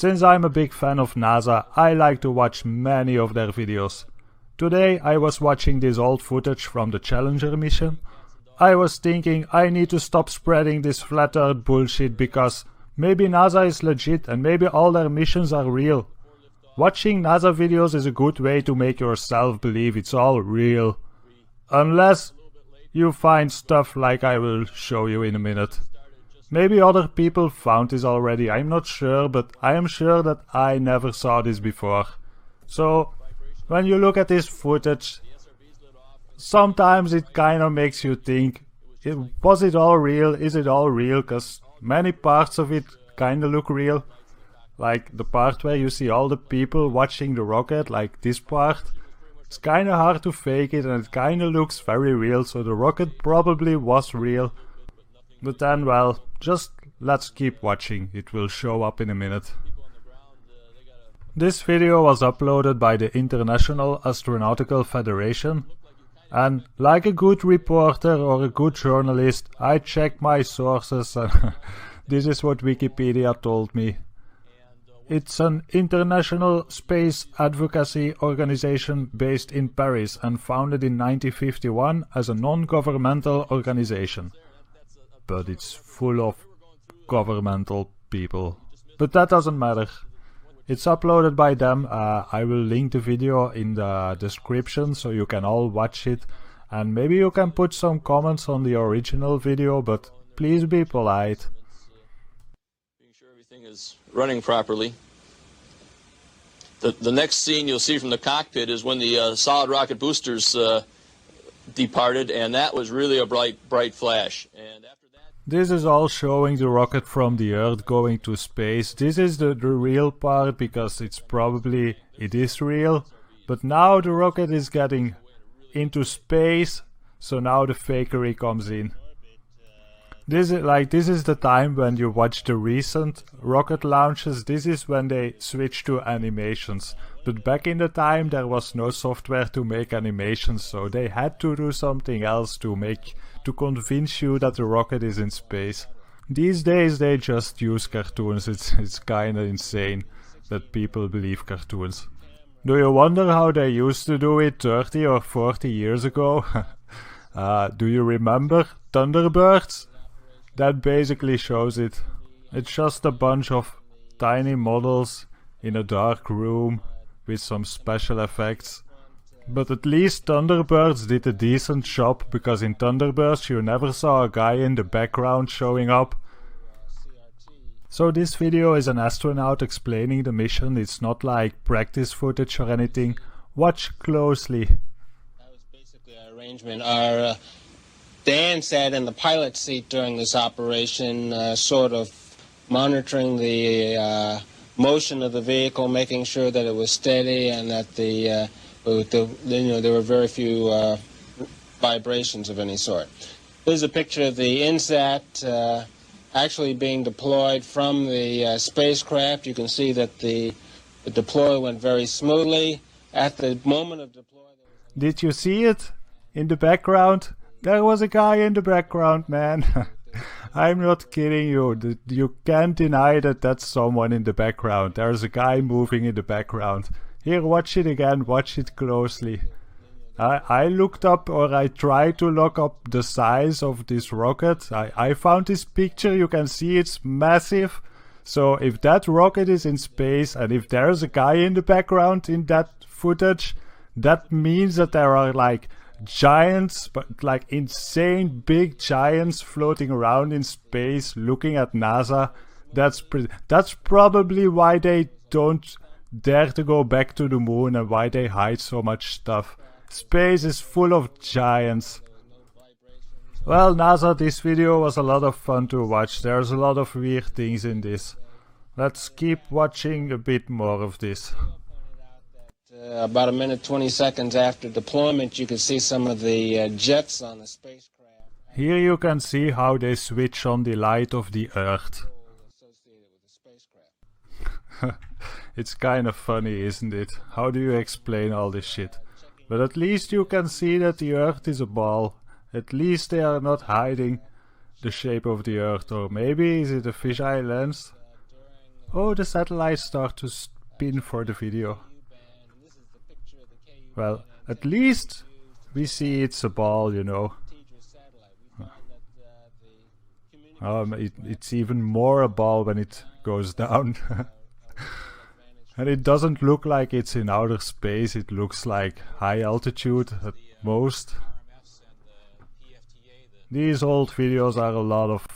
Since I'm a big fan of NASA, I like to watch many of their videos. Today I was watching this old footage from the Challenger mission. I was thinking I need to stop spreading this flat earth bullshit because maybe NASA is legit and maybe all their missions are real. Watching NASA videos is a good way to make yourself believe it's all real. Unless you find stuff like I will show you in a minute. Maybe other people found this already, I'm not sure, but I am sure that I never saw this before. So, when you look at this footage, sometimes it kinda makes you think, was it all real? Is it all real? Cause many parts of it kinda look real. Like the part where you see all the people watching the rocket, like this part. It's kinda hard to fake it and it kinda looks very real, so the rocket probably was real. But then, well, just let's keep watching, it will show up in a minute. This video was uploaded by the International Astronautical Federation, and like a good reporter or a good journalist, I check my sources and this is what Wikipedia told me. It's an international space advocacy organization based in Paris and founded in 1951 as a non-governmental organization. But it's full of governmental people. But that doesn't matter. It's uploaded by them. I will link the video in the description so you can all watch it. And maybe you can put some comments on the original video, but please be polite. Is running properly. The next scene you'll see from the cockpit is when the solid rocket boosters departed, and that was really a bright flash. And after that, this is all showing the rocket from the Earth going to space. This is the real part because it is real. But now the rocket is getting into space, so now the fakery comes in. This is the time when you watch the recent rocket launches. This is when they switch to animations. But back in the time there was no software to make animations, so they had to do something else to convince you that the rocket is in space. These days they just use cartoons. It's kinda insane that people believe cartoons. Do you wonder how they used to do it 30 or 40 years ago? Do you remember Thunderbirds? That basically shows it. It's just a bunch of tiny models in a dark room with some special effects. But at least Thunderbirds did a decent job, because in Thunderbirds you never saw a guy in the background showing up. So this video is an astronaut explaining the mission. It's not like practice footage or anything. Watch closely. That was basically our arrangement. Dan sat in the pilot seat during this operation, sort of monitoring the motion of the vehicle, making sure that it was steady and that there were very few vibrations of any sort. Here's a picture of the INSAT actually being deployed from the spacecraft. You can see that the deploy went very smoothly. At the moment of deploy... Did you see it? In the background? There was a guy in the background, man. I'm not kidding you. You can't deny that that's someone in the background. There's a guy moving in the background. Here, watch it again. Watch it closely. I looked up, or I tried to look up the size of this rocket. I found this picture. You can see it's massive. So if that rocket is in space and if there's a guy in the background in that footage, that means that there are like giants, but like insane big giants floating around in space looking at NASA. That's probably why they don't dare to go back to the moon and why they hide so much stuff. Space is full of giants. Well, NASA, this video was a lot of fun to watch. There's a lot of weird things in this. Let's keep watching a bit more of this. About a minute 20 seconds after deployment, you can see some of the jets on the spacecraft. Here you can see how they switch on the light of the Earth. It's kind of funny, isn't it? How do you explain all this shit? But at least you can see that the Earth is a ball. At least they are not hiding the shape of the Earth. Or maybe is it a fisheye lens? Oh, the satellites start to spin for the video. Well, at least we see it's a ball, you know. It's even more a ball when it goes down. And it doesn't look like it's in outer space, it looks like high altitude at most. These old videos are a lot of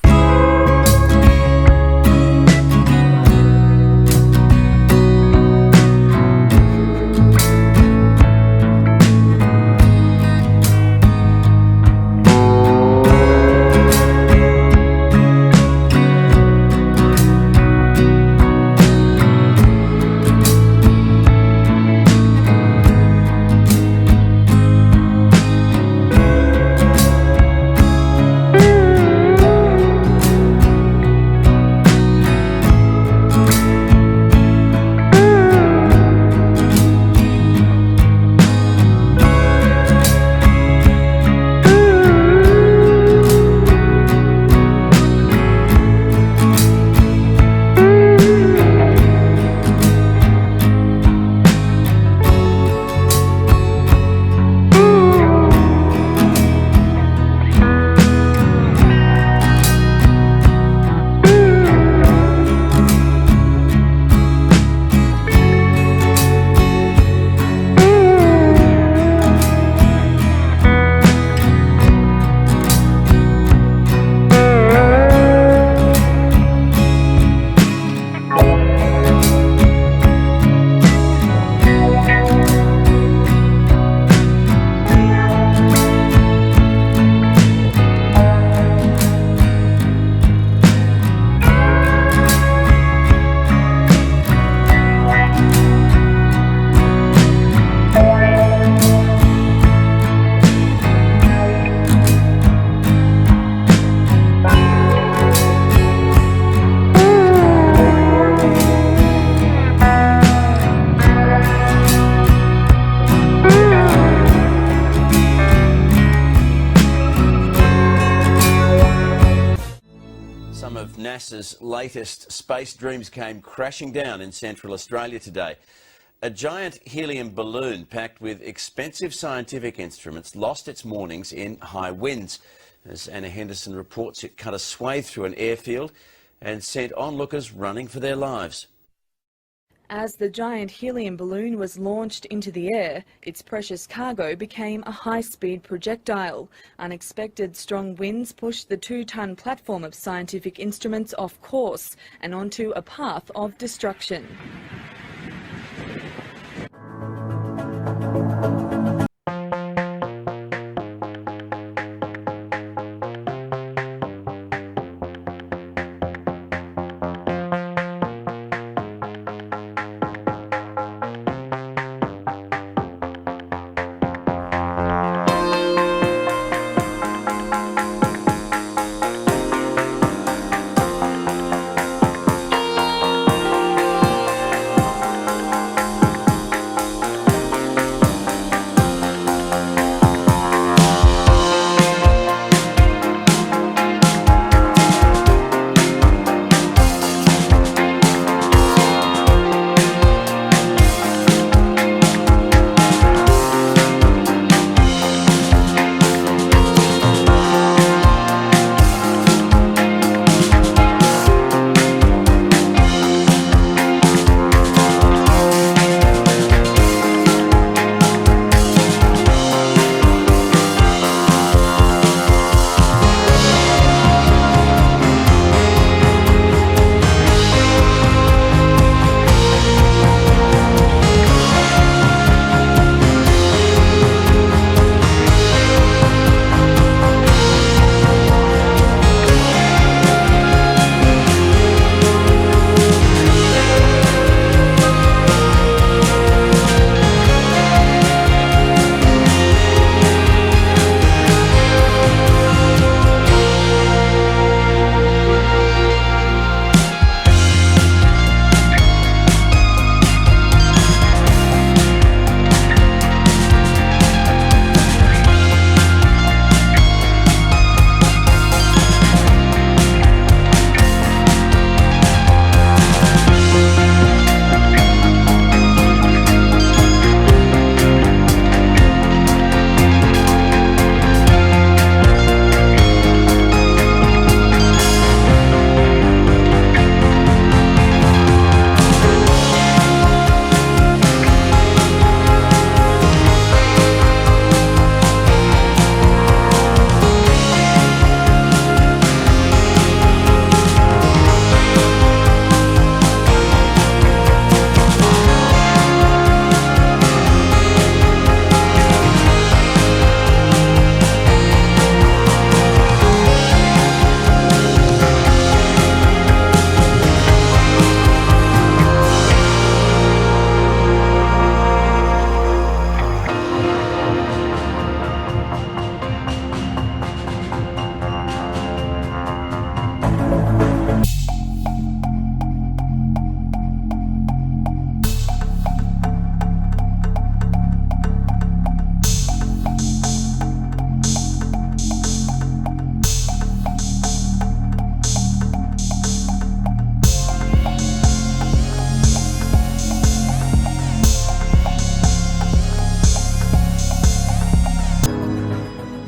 of NASA's latest space dreams came crashing down in Central Australia today. A giant helium balloon packed with expensive scientific instruments lost its moorings in high winds. As Anna Henderson reports, it cut a swathe through an airfield and sent onlookers running for their lives. As the giant helium balloon was launched into the air, its precious cargo became a high-speed projectile. Unexpected strong winds pushed the 2-ton platform of scientific instruments off course and onto a path of destruction.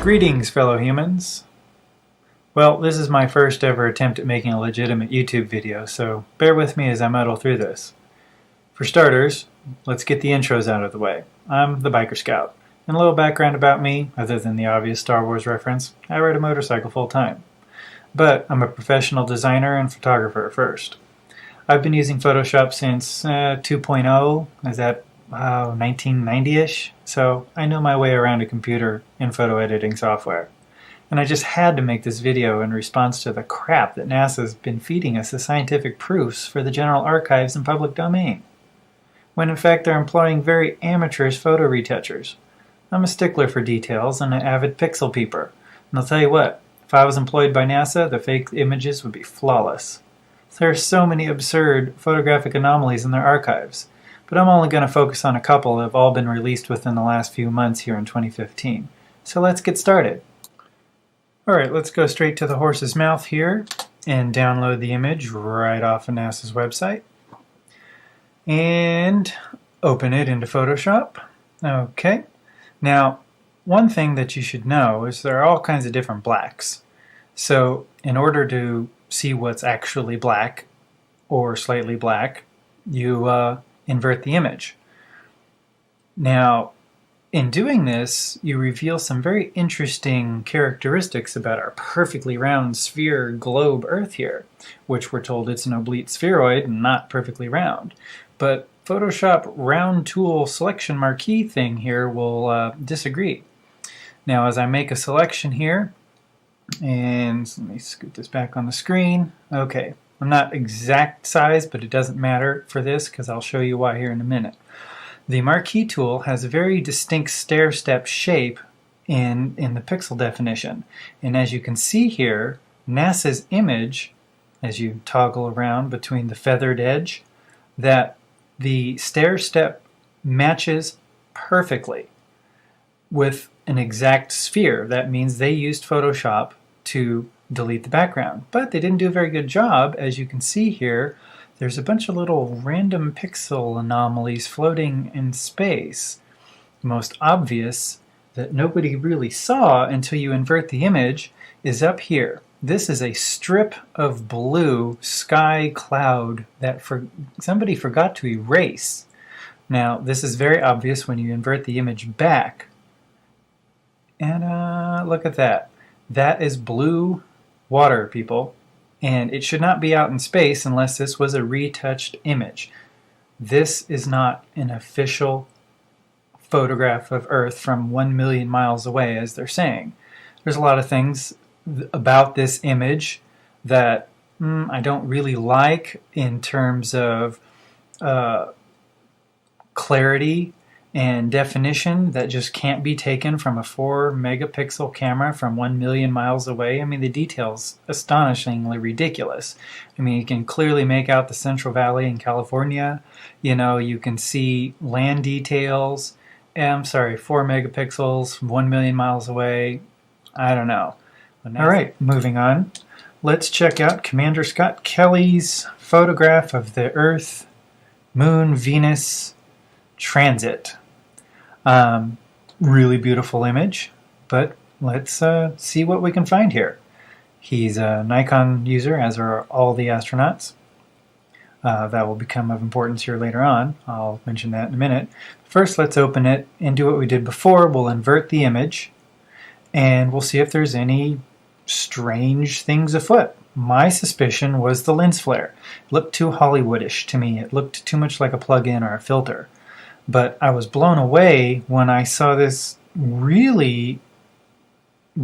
Greetings, fellow humans. Well, this is my first ever attempt at making a legitimate YouTube video, so bear with me as I muddle through this. For starters, let's get the intros out of the way. I'm the Biker Scout. And a little background about me, other than the obvious Star Wars reference, I ride a motorcycle full time. But I'm a professional designer and photographer first. I've been using Photoshop since 2.0, is that 1990-ish? So I know my way around a computer and photo editing software. And I just had to make this video in response to the crap that NASA's been feeding us as scientific proofs for the general archives and public domain, when in fact they're employing very amateurish photo retouchers. I'm a stickler for details and an avid pixel peeper, and I'll tell you what, if I was employed by NASA, the fake images would be flawless. There are so many absurd photographic anomalies in their archives, but I'm only going to focus on a couple that have all been released within the last few months here in 2015. So let's get started. Alright, let's go straight to the horse's mouth here, and download the image right off of NASA's website. And open it into Photoshop. Okay. Now, one thing that you should know is there are all kinds of different blacks. So in order to see what's actually black or slightly black, you invert the image. Now, in doing this, you reveal some very interesting characteristics about our perfectly round sphere globe Earth here, which we're told it's an oblate spheroid and not perfectly round. But Photoshop round tool selection marquee thing here will disagree. Now, as I make a selection here, and let me scoot this back on the screen. Okay, I'm not exact size, but it doesn't matter for this because I'll show you why here in a minute. The marquee tool has a very distinct stair-step shape in the pixel definition. And as you can see here, NASA's image, as you toggle around between the feathered edge, that the stair-step matches perfectly with an exact sphere. That means they used Photoshop to delete the background. But they didn't do a very good job. As you can see here, there's a bunch of little random pixel anomalies floating in space. The most obvious that nobody really saw until you invert the image is up here. This is a strip of blue sky cloud that somebody forgot to erase. Now, this is very obvious when you invert the image back. And look at that. That is blue water, people. And it should not be out in space unless this was a retouched image. This is not an official photograph of Earth from 1 million miles away, as they're saying. There's a lot of things about this image that I don't really like in terms of clarity and definition that just can't be taken from a 4 megapixel camera from 1 million miles away. I mean, the detail's astonishingly ridiculous. I mean, you can clearly make out the Central Valley in California. You know, you can see land details. I'm sorry, 4 megapixels, 1 million miles away. I don't know. All right, moving on. Let's check out Commander Scott Kelly's photograph of the Earth, Moon, Venus transit. Really beautiful image, but let's see what we can find here. He's a Nikon user, as are all the astronauts. That will become of importance here later on. I'll mention that in a minute. First, let's open it and do what we did before. We'll invert the image, and we'll see if there's any strange things afoot. My suspicion was the lens flare. It looked too Hollywoodish to me. It looked too much like a plug-in or a filter. But I was blown away when I saw this really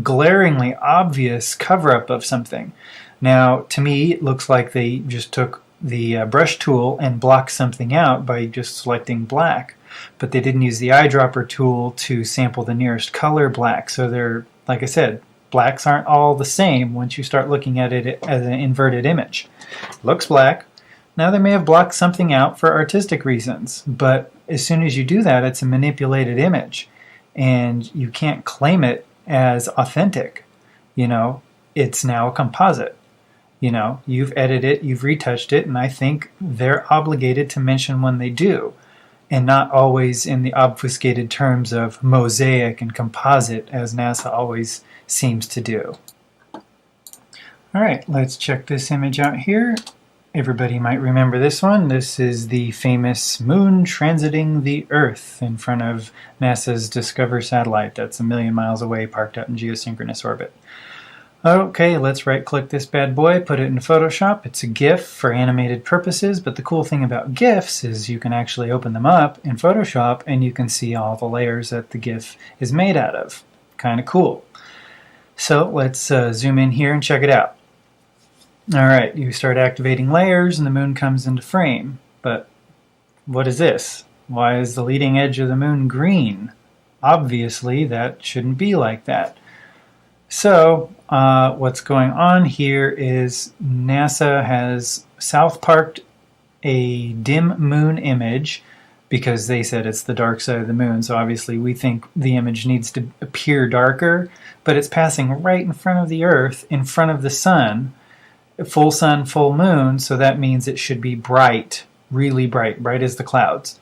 glaringly obvious cover-up of something. Now, to me, it looks like they just took the brush tool and blocked something out by just selecting black. But they didn't use the eyedropper tool to sample the nearest color black. So they're, like I said, blacks aren't all the same once you start looking at it as an inverted image. It looks black. Now, they may have blocked something out for artistic reasons, but as soon as you do that, it's a manipulated image, and you can't claim it as authentic. You know, it's now a composite. You know, you've edited it, you've retouched it, and I think they're obligated to mention when they do, and not always in the obfuscated terms of mosaic and composite, as NASA always seems to do. All right, let's check this image out here. Everybody might remember this one. This is the famous moon transiting the Earth in front of NASA's Discover satellite. That's 1 million miles away, parked out in geosynchronous orbit. Okay, let's right-click this bad boy, put it in Photoshop. It's a GIF for animated purposes, but the cool thing about GIFs is you can actually open them up in Photoshop and you can see all the layers that the GIF is made out of. Kind of cool. So let's zoom in here and check it out. Alright, you start activating layers and the moon comes into frame. But what is this? Why is the leading edge of the moon green? Obviously, that shouldn't be like that. So, what's going on here is NASA has south parked a dim moon image because they said it's the dark side of the moon. So obviously we think the image needs to appear darker, but it's passing right in front of the Earth, in front of the sun. full sun, full moon, so that means it should be bright, really bright, bright as the clouds.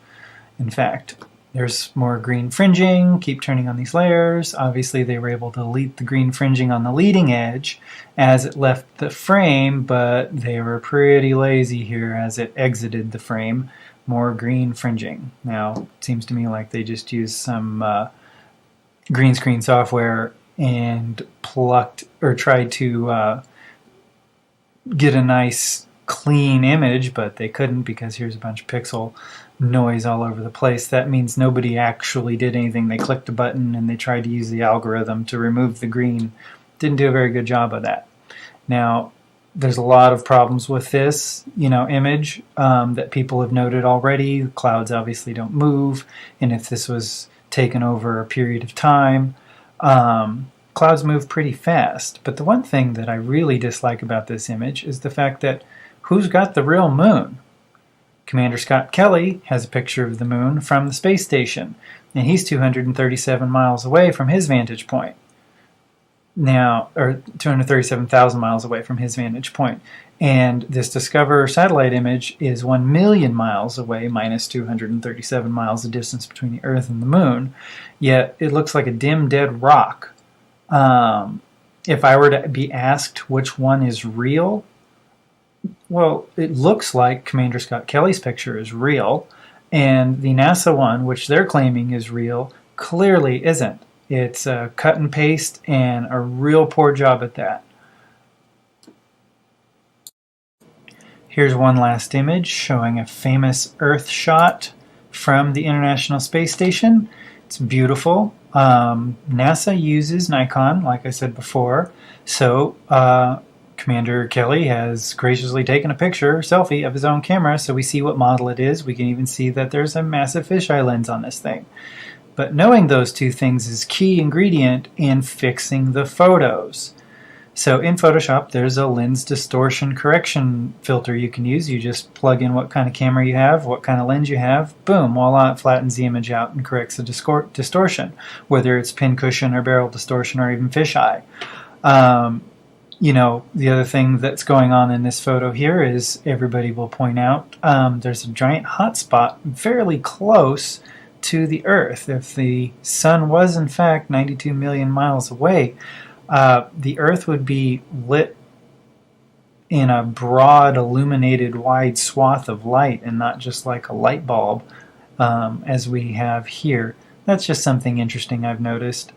In fact, there's more green fringing. Keep turning on these layers. Obviously, they were able to delete the green fringing on the leading edge as it left the frame, but they were pretty lazy here as it exited the frame. More green fringing. Now, it seems to me like they just used some green screen software and plucked or tried to get a nice clean image, but they couldn't because here's a bunch of pixel noise all over the place. That means nobody actually did anything. They clicked a button and they tried to use the algorithm to remove the green. Didn't do a very good job of that. Now, there's a lot of problems with this, image that people have noted already. The clouds obviously don't move, and if this was taken over a period of time, clouds move pretty fast. But the one thing that I really dislike about this image is the fact that who's got the real moon? Commander Scott Kelly has a picture of the moon from the space station, and he's 237 miles away from his vantage point. Now, or 237,000 miles away from his vantage point. And this Discover satellite image is 1 million miles away, minus 237 miles the distance between the Earth and the moon. Yet it looks like a dim, dead rock. If I were to be asked which one is real, well, it looks like Commander Scott Kelly's picture is real, and the NASA one, which they're claiming is real, clearly isn't. It's cut and paste and a real poor job at that. Here's one last image showing a famous Earth shot from the International Space Station. It's beautiful. NASA uses Nikon, like I said before, so Commander Kelly has graciously taken a selfie of his own camera, so we see what model it is. We can even see that there's a massive fisheye lens on this thing. But knowing those two things is key ingredient in fixing the photos. So in Photoshop, there's a lens distortion correction filter you can use. You just plug in what kind of camera you have, what kind of lens you have, boom, voila, it flattens the image out and corrects the distortion, whether it's pincushion or barrel distortion or even fisheye. The other thing that's going on in this photo here is, everybody will point out, there's a giant hot spot fairly close to the Earth. If the sun was in fact 92 million miles away, the Earth would be lit in a broad, illuminated, wide swath of light and not just like a light bulb as we have here. That's just something interesting I've noticed.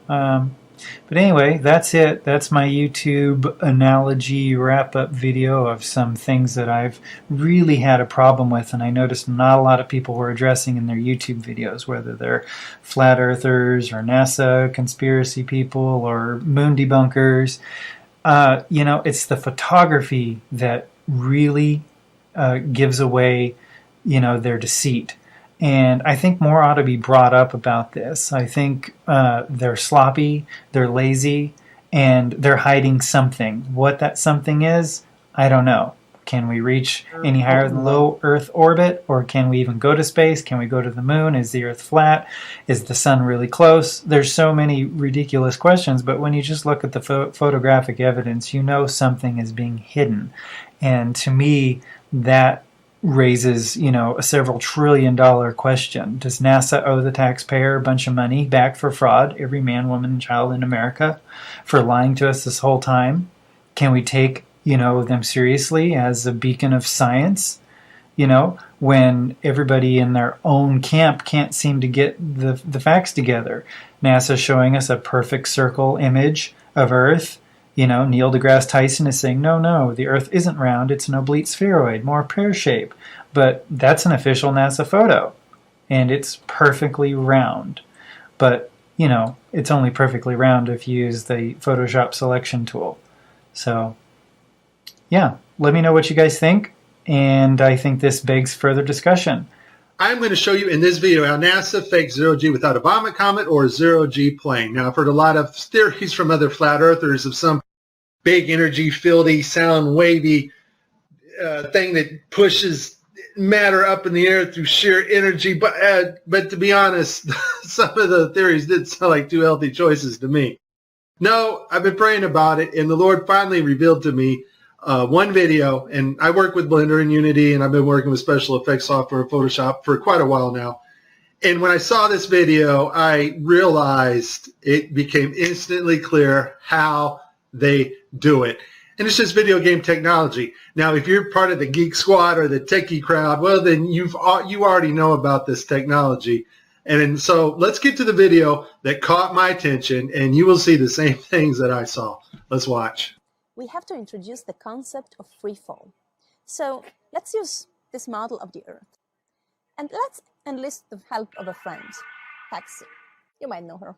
But anyway, that's it. That's my YouTube analogy wrap-up video of some things that I've really had a problem with, and I noticed not a lot of people were addressing in their YouTube videos, whether they're flat earthers or NASA conspiracy people or moon debunkers. It's the photography that really gives away, their deceit. And I think more ought to be brought up about this. I think they're sloppy, they're lazy, and they're hiding something. What that something is, I don't know. Can we reach any higher than low Earth orbit? Or can we even go to space? Can we go to the moon? Is the Earth flat? Is the sun really close? There's so many ridiculous questions, but when you just look at the photographic evidence, you know something is being hidden. And to me, that raises, a several trillion-dollar question. Does NASA owe the taxpayer a bunch of money back for fraud, every man, woman, and child in America, for lying to us this whole time? Can we take, them seriously as a beacon of science? When everybody in their own camp can't seem to get the facts together. NASA showing us a perfect circle image of Earth. Neil deGrasse Tyson is saying, no, the Earth isn't round, it's an oblique spheroid, more pear-shaped. But that's an official NASA photo, and it's perfectly round. But, it's only perfectly round if you use the Photoshop selection tool. So, yeah, let me know what you guys think, and I think this begs further discussion. I'm going to show you in this video how NASA fakes zero-G without a Obama comet or a zero-G plane. Now, I've heard a lot of theories from other flat earthers of some big energy, fieldy, sound wavy thing that pushes matter up in the air through sheer energy. But to be honest, some of the theories did sound like two healthy choices to me. No, I've been praying about it, and the Lord finally revealed to me one video, and I work with Blender and Unity, and I've been working with special effects software and Photoshop for quite a while now. And when I saw this video, I realized it became instantly clear how they do it. And it's just video game technology. Now, if you're part of the Geek Squad or the techie crowd, well, then you already know about this technology. And so let's get to the video that caught my attention, and you will see the same things that I saw. Let's watch. We have to introduce the concept of free fall. So let's use this model of the Earth. And let's enlist the help of a friend, Taxi. You might know her.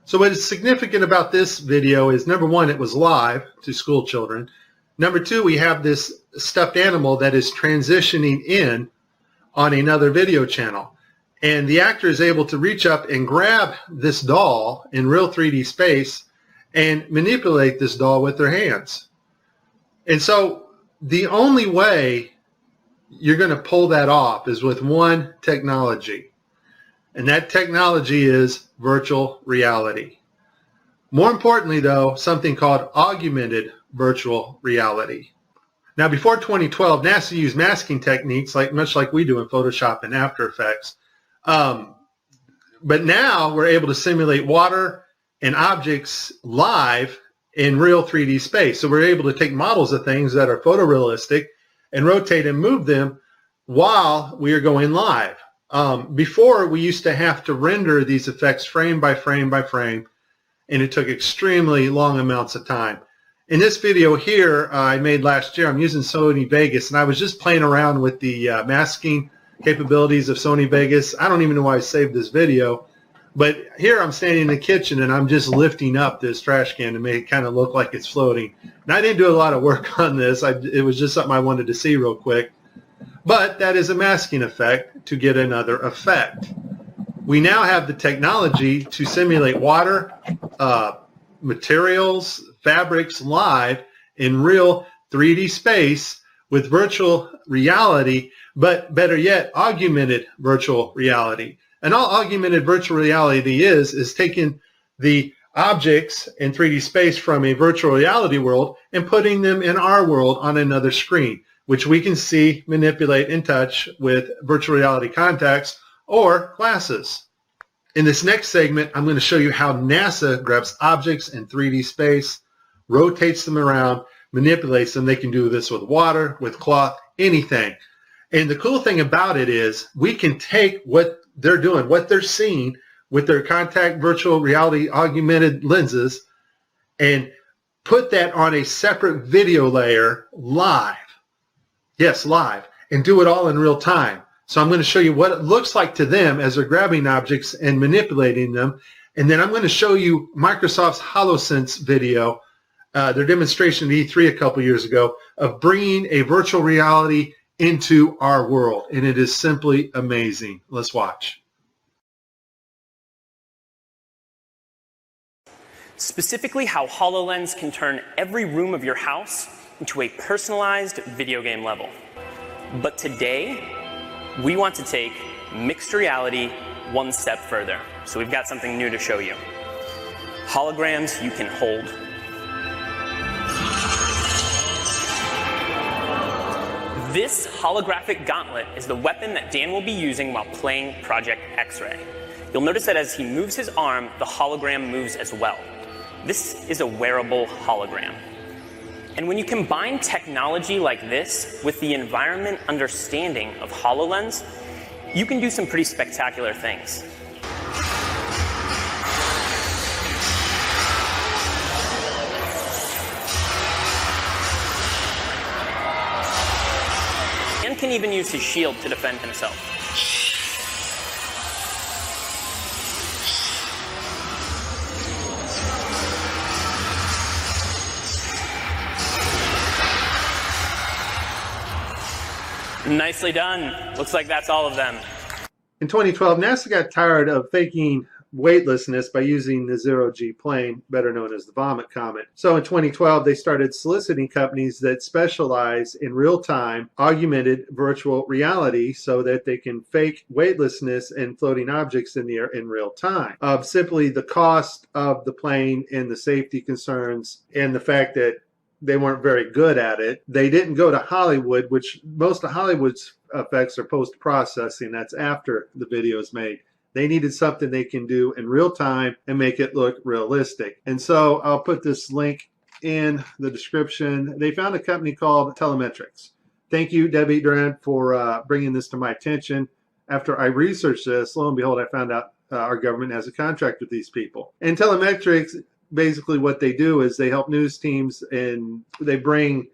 So what is significant about this video is, number one, it was live to school children. Number two, we have this stuffed animal that is transitioning in on another video channel. And the actor is able to reach up and grab this doll in real 3D space and manipulate this doll with their hands. And so the only way you're going to pull that off is with one technology. And that technology is virtual reality. More importantly, though, something called augmented virtual reality. Now, before 2012, NASA used masking techniques much like we do in Photoshop and After Effects. But now we're able to simulate water and objects live in real 3D space. So we're able to take models of things that are photorealistic and rotate and move them while we are going live. Before, we used to have to render these effects frame by frame by frame, and it took extremely long amounts of time. In this video here I made last year, I'm using Sony Vegas, and I was just playing around with the masking capabilities of Sony Vegas. I don't even know why I saved this video, but here I'm standing in the kitchen and I'm just lifting up this trash can to make it kind of look like it's floating. And I didn't do a lot of work on this. It was just something I wanted to see real quick. But that is a masking effect to get another effect. We now have the technology to simulate water, materials, fabrics live in real 3D space with virtual reality, but better yet, augmented virtual reality. And all augmented virtual reality is taking the objects in 3D space from a virtual reality world and putting them in our world on another screen, which we can see, manipulate, and touch with virtual reality contacts or glasses. In this next segment, I'm going to show you how NASA grabs objects in 3D space, rotates them around, manipulates them. They can do this with water, with cloth, anything. And the cool thing about it is we can take what they're doing, what they're seeing with their contact virtual reality augmented lenses, and put that on a separate video layer live. Yes, live, and do it all in real time. So I'm going to show you what it looks like to them as they're grabbing objects and manipulating them. And then I'm going to show you Microsoft's HoloSense video, their demonstration at E3 a couple years ago, of bringing a virtual reality into our world. And it is simply amazing. Let's watch. Specifically, how HoloLens can turn every room of your house into a personalized video game level. But today, we want to take mixed reality one step further. So we've got something new to show you. Holograms you can hold. This holographic gauntlet is the weapon that Dan will be using while playing Project X-Ray. You'll notice that as he moves his arm, the hologram moves as well. This is a wearable hologram. And when you combine technology like this with the environment understanding of HoloLens, you can do some pretty spectacular things. And can even use his shield to defend himself. Nicely done. Looks like that's all of them. In 2012, NASA got tired of faking weightlessness by using the zero-G plane, better known as the vomit comet. So in 2012, they started soliciting companies that specialize in real-time augmented virtual reality so that they can fake weightlessness and floating objects in the air in real time. Simply the cost of the plane and the safety concerns and the fact that they weren't very good at it. They didn't go to Hollywood, which most of Hollywood's effects are post-processing. That's after the video is made. They needed something they can do in real time and make it look realistic. And so I'll put this link in the description. They found a company called Telemetrics. Thank you, Debbie Durant, for bringing this to my attention. After I researched this, lo and behold, I found out our government has a contract with these people. And Telemetrics, basically what they do is they help news teams and they bring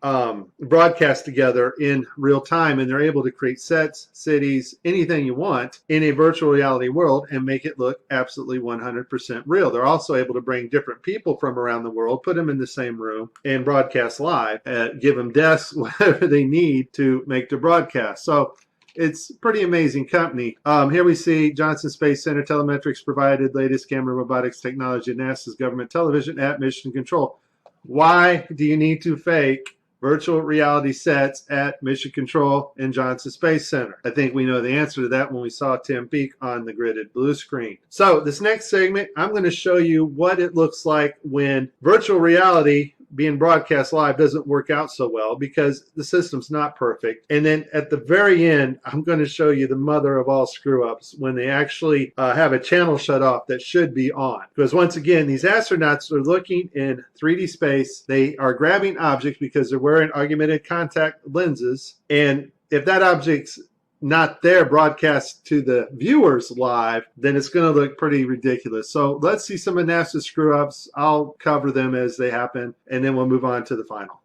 broadcasts together in real time, and they're able to create sets, cities, anything you want in a virtual reality world and make it look absolutely 100% real. They're also able to bring different people from around the world, put them in the same room and broadcast live, give them desks, whatever they need to make the broadcast. So it's a pretty amazing company. Here we see Johnson Space Center. Telemetrics provided latest camera robotics technology at NASA's government television at Mission Control. Why do you need to fake virtual reality sets at Mission Control and Johnson Space Center? I think we know the answer to that when we saw Tim Peake on the gridded blue screen. So this next segment, I'm going to show you what it looks like when virtual reality being broadcast live doesn't work out so well because the system's not perfect. And then at the very end, I'm going to show you the mother of all screw-ups when they actually have a channel shut off that should be on. Because once again, these astronauts are looking in 3D space. They are grabbing objects because they're wearing augmented contact lenses. And if that object's not there broadcast to the viewers live, then it's going to look pretty ridiculous. So let's see some of NASA's screw-ups. I'll cover them as they happen, and then we'll move on to the final.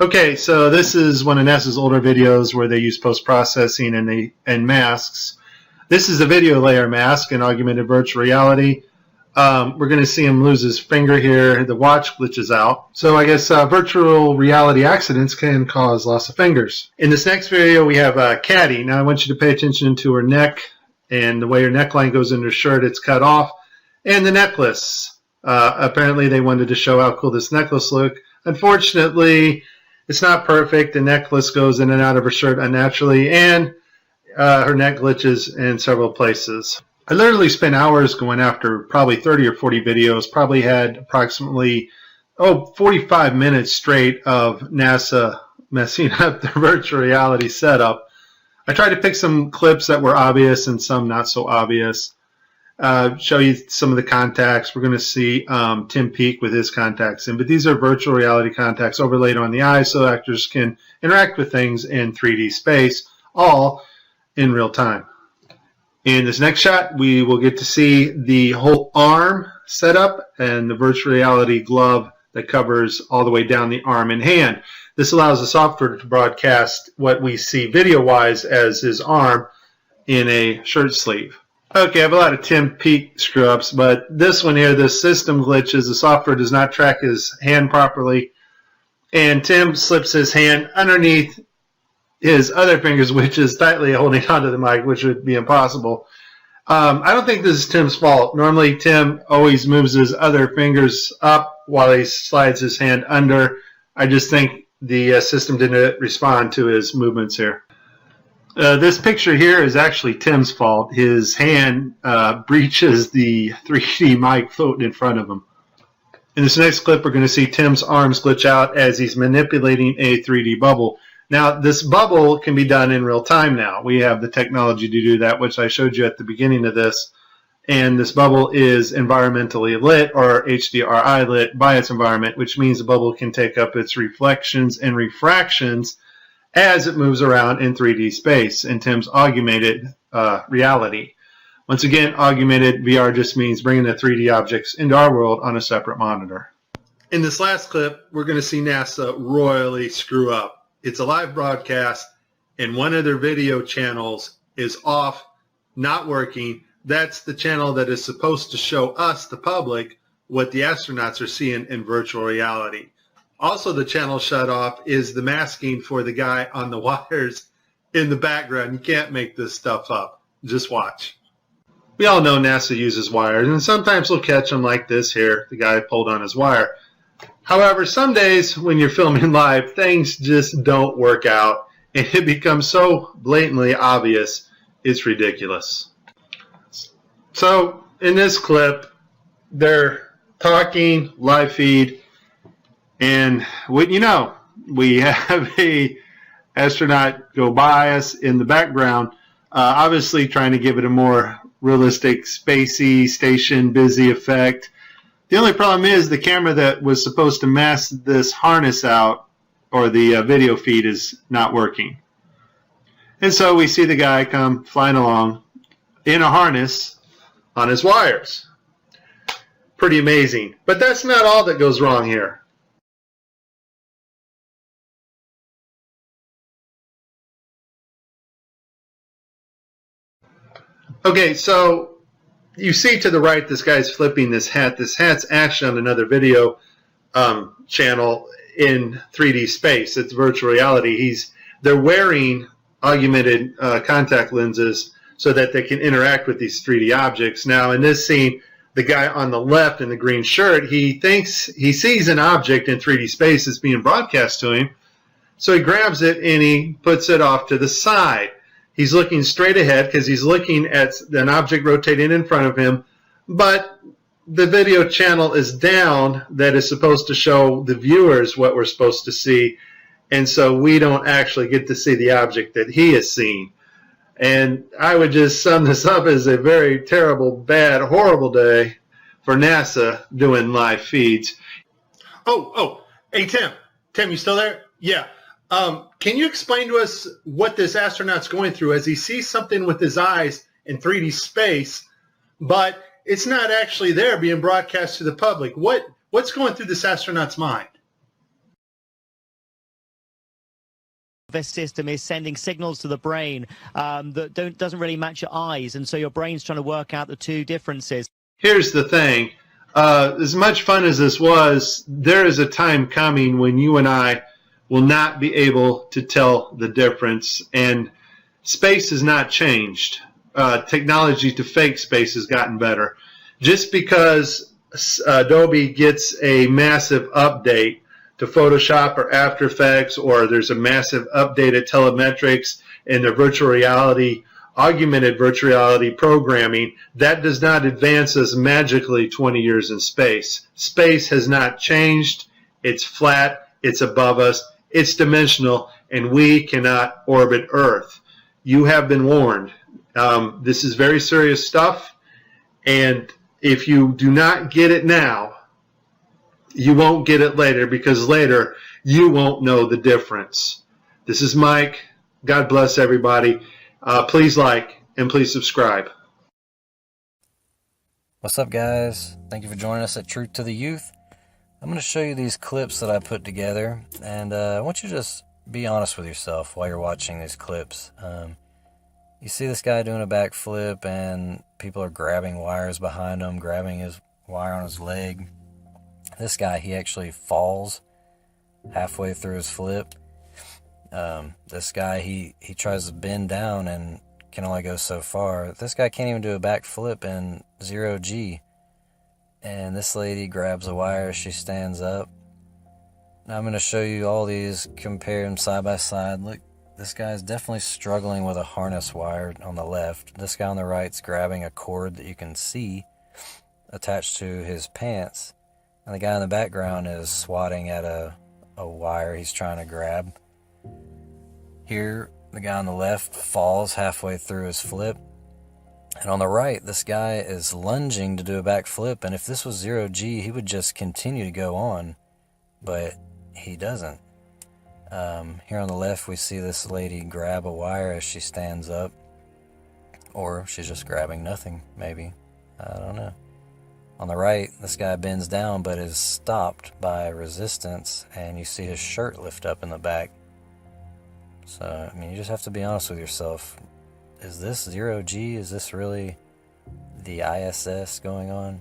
Okay, so this is one of NASA's older videos where they use post-processing and masks. This is a video layer mask in augmented virtual reality. We're going to see him lose his finger here. The watch glitches out. So I guess virtual reality accidents can cause loss of fingers. In this next video, we have Caddy. Now I want you to pay attention to her neck and the way her neckline goes in her shirt. It's cut off. And the necklace. Apparently they wanted to show how cool this necklace looked. Unfortunately, it's not perfect. The necklace goes in and out of her shirt unnaturally, and her neck glitches in several places. I literally spent hours going after probably 30 or 40 videos, probably had approximately 45 minutes straight of NASA messing up the virtual reality setup. I tried to pick some clips that were obvious and some not so obvious. Show you some of the contacts. We're going to see Tim Peake with his contacts in, but these are virtual reality contacts overlaid on the eyes so actors can interact with things in 3D space, all in real time. In this next shot, we will get to see the whole arm setup and the virtual reality glove that covers all the way down the arm and hand. This allows the software to broadcast what we see video-wise as his arm in a shirt sleeve. Okay, I have a lot of Tim Peake screw-ups, but this one here, the system glitches. The software does not track his hand properly, and Tim slips his hand underneath his other fingers, which is tightly holding onto the mic, which would be impossible. I don't think this is Tim's fault. Normally, Tim always moves his other fingers up while he slides his hand under. I just think the system didn't respond to his movements here. This picture here is actually Tim's fault. His hand breaches the 3D mic floating in front of him. In this next clip, we're going to see Tim's arms glitch out as he's manipulating a 3D bubble. Now, this bubble can be done in real time now. We have the technology to do that, which I showed you at the beginning of this. And this bubble is environmentally lit, or HDRI lit, by its environment, which means the bubble can take up its reflections and refractions as it moves around in 3D space in Tim's augmented reality. Once again, augmented VR just means bringing the 3D objects into our world on a separate monitor. In this last clip, we're going to see NASA royally screw up. It's a live broadcast, and one of their video channels is off, not working. That's the channel that is supposed to show us, the public, what the astronauts are seeing in virtual reality. Also, the channel shut off is the masking for the guy on the wires in the background. You can't make this stuff up. Just watch. We all know NASA uses wires, and sometimes we'll catch them like this here. The guy pulled on his wire. However, some days when you're filming live, things just don't work out, and it becomes so blatantly obvious, it's ridiculous. So, in this clip, they're talking, live feed, and wouldn't you know, we have a astronaut go by us in the background, obviously trying to give it a more realistic, spacey, station, busy effect. The only problem is the camera that was supposed to mask this harness out, or the video feed, is not working. And so we see the guy come flying along in a harness on his wires. Pretty amazing. But that's not all that goes wrong here. Okay, so you see to the right, this guy's flipping this hat. This hat's actually on another video channel in 3D space. It's virtual reality. They're wearing augmented contact lenses so that they can interact with these 3D objects. Now, in this scene, the guy on the left in the green shirt, he thinks he sees an object in 3D space that's being broadcast to him. So he grabs it and he puts it off to the side. He's looking straight ahead because he's looking at an object rotating in front of him, but the video channel is down that is supposed to show the viewers what we're supposed to see, and so we don't actually get to see the object that he is seeing. And I would just sum this up as a very terrible, bad, horrible day for NASA doing live feeds. Oh, hey, Tim. Tim, you still there? Yeah. Can you explain to us what this astronaut's going through as he sees something with his eyes in 3D space, but it's not actually there being broadcast to the public? What's going through this astronaut's mind? This system is sending signals to the brain that doesn't really match your eyes, and so your brain's trying to work out the two differences. Here's the thing. As much fun as this was, there is a time coming when you and I will not be able to tell the difference, and space has not changed. Technology to fake space has gotten better. Just because Adobe gets a massive update to Photoshop or After Effects, or there's a massive update at telemetrics and their virtual reality, augmented virtual reality programming, that does not advance us magically 20 years in space. Space has not changed. It's flat. It's above us. It's dimensional, and we cannot orbit Earth. You have been warned. This is very serious stuff, and if you do not get it now, you won't get it later, because later you won't know the difference. This is Mike. God bless everybody. Please like and please subscribe. What's up, guys? Thank you for joining us at Truth to the Youth. I'm going to show you these clips that I put together, and I want you to just be honest with yourself while you're watching these clips. You see this guy doing a backflip, and people are grabbing wires behind him, grabbing his wire on his leg. This guy, he actually falls halfway through his flip. This guy, he tries to bend down and can only go so far. This guy can't even do a backflip in 0G. And this lady grabs a wire, she stands up. Now I'm going to show you all these, compare them side by side. Look, this guy's definitely struggling with a harness wire on the left. This guy on the right's grabbing a cord that you can see attached to his pants. And the guy in the background is swatting at a wire he's trying to grab. Here, the guy on the left falls halfway through his flip. And on the right, this guy is lunging to do a backflip, and if this was 0G, he would just continue to go on, but he doesn't. Here on the left, we see this lady grab a wire as she stands up, or she's just grabbing nothing, maybe. I don't know. On the right, this guy bends down, but is stopped by resistance, and you see his shirt lift up in the back. So, I mean, you just have to be honest with yourself. Is this 0G? Is this really the ISS going on?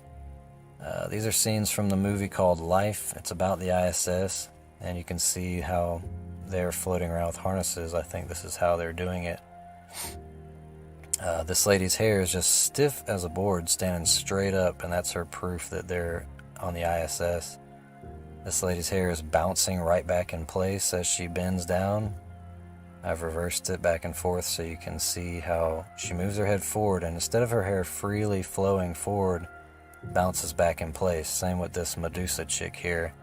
These are scenes from the movie called Life. It's about the ISS, and you can see how they're floating around with harnesses. I think this is how they're doing it. This lady's hair is just stiff as a board, standing straight up, and that's her proof that they're on the ISS. This lady's hair is bouncing right back in place as she bends down. I've reversed it back and forth so you can see how she moves her head forward, and instead of her hair freely flowing forward, bounces back in place. Same with this Medusa chick here.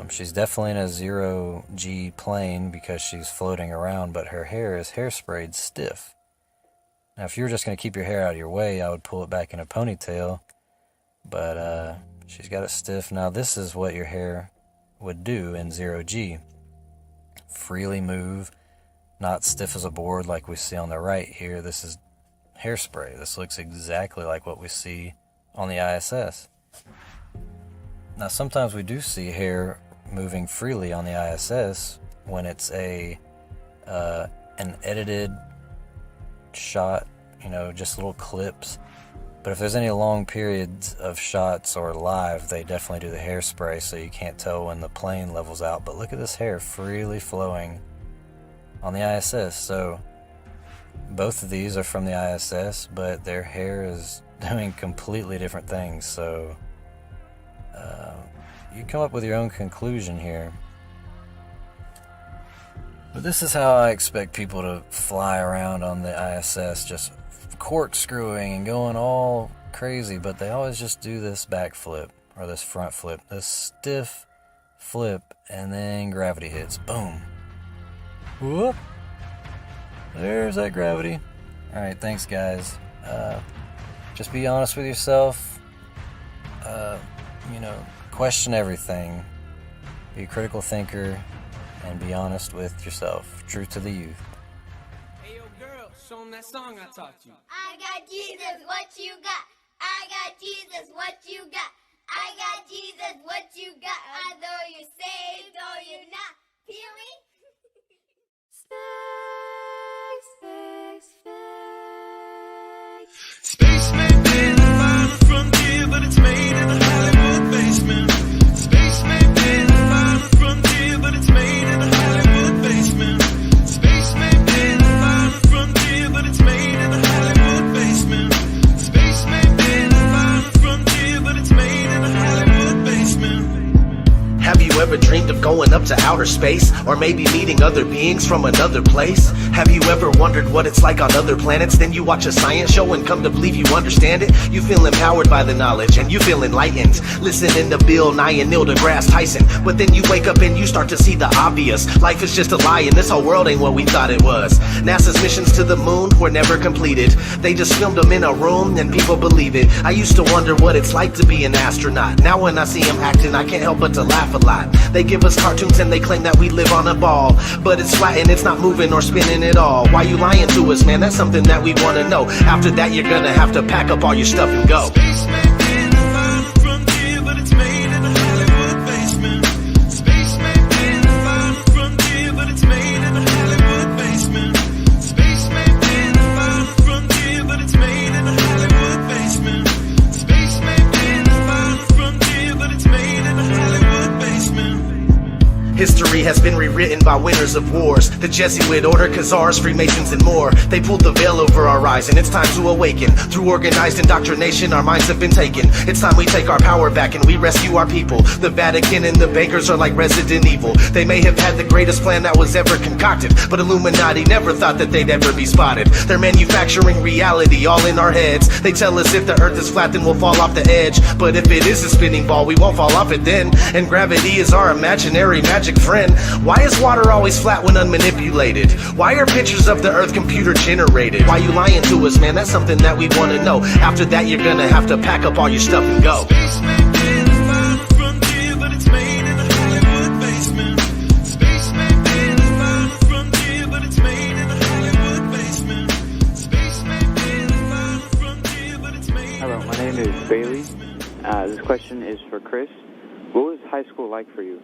She's definitely in a 0G plane because she's floating around, but her hair is hairsprayed stiff. Now, if you were just going to keep your hair out of your way, I would pull it back in a ponytail, but she's got it stiff. Now, this is what your hair would do in 0G. Freely move, not stiff as a board like we see on the right here. This is hairspray. This looks exactly like what we see on the ISS. Now, sometimes we do see hair moving freely on the ISS when it's an edited shot, you know, just little clips. But if there's any long periods of shots or live, they definitely do the hairspray, so you can't tell when the plane levels out. But look at this hair freely flowing on the ISS. So both of these are from the ISS, but their hair is doing completely different things. So you come up with your own conclusion here. But this is how I expect people to fly around on the ISS, just corkscrewing and going all crazy, but they always just do this back flip or this front flip, this stiff flip, and then gravity hits. Boom. Whoop. There's that gravity. Alright, thanks guys. Just be honest with yourself. You know, question everything. Be a critical thinker and be honest with yourself. Truth to the youth. Hey, yo, girl, show them that song I taught you. I got Jesus, what you got? I got Jesus, what you got? I got Jesus, what you got? Although you're saved or you're not. Feel me? Space may be the final frontier, but it's made in the Hollywood basement. Space may be the final frontier, but it's made in the Hollywood basement. Space may be the final frontier, but it's made in the Hollywood basement. Space may be the final frontier, but it's made in the Hollywood basement. Have you ever dreamed of going up to outer space? Or maybe meeting other beings from another place? Have you ever wondered what it's like on other planets? Then you watch a science show and come to believe you understand it? You feel empowered by the knowledge and you feel enlightened, listening to Bill Nye and Neil deGrasse Tyson. But then you wake up and you start to see the obvious. Life is just a lie and this whole world ain't what we thought it was. NASA's missions to the moon were never completed. They just filmed them in a room and people believe it. I used to wonder what it's like to be an astronaut. Now when I see them acting, I can't help but to laugh a lot. They give us cartoons and they claim that we live on a ball, but it's flat and it's not moving or spinning at all. Why you lying to us, man? That's something that we want to know. After that, you're gonna have to pack up all your stuff and go. Space may be the final frontier, but it's made in the Hollywood basement. Space may be the final frontier, but it's made in the Hollywood basement. Space may be the final frontier, but it's made in the Hollywood basement. Space may be the final frontier, but it's made in the Hollywood basement. History has been rewritten by winners of wars, the Jesuit order, Khazars, Freemasons, and more. They pulled the veil over our eyes, and it's time to awaken. Through organized indoctrination, our minds have been taken. It's time we take our power back and we rescue our people. The Vatican and the bankers are like Resident Evil. They may have had the greatest plan that was ever concocted, but Illuminati never thought that they'd ever be spotted. They're manufacturing reality all in our heads. They tell us if the earth is flat, then we'll fall off the edge. But if it is a spinning ball, we won't fall off it then. And gravity is our imaginary magic friend. Why is water always flat when unmanipulated? Why are pictures of the earth computer generated? Why you lying to us, man? That's something that we want to know. After that, you're gonna have to pack up all your stuff and go. Space may be the final frontier, but it's made in the Hollywood basement. Space may be the final frontier, but it's made in the Hollywood basement. Space may be the final frontier, but it's made. Hello, my name is Bailey. This question is for Chris. What was high school like for you?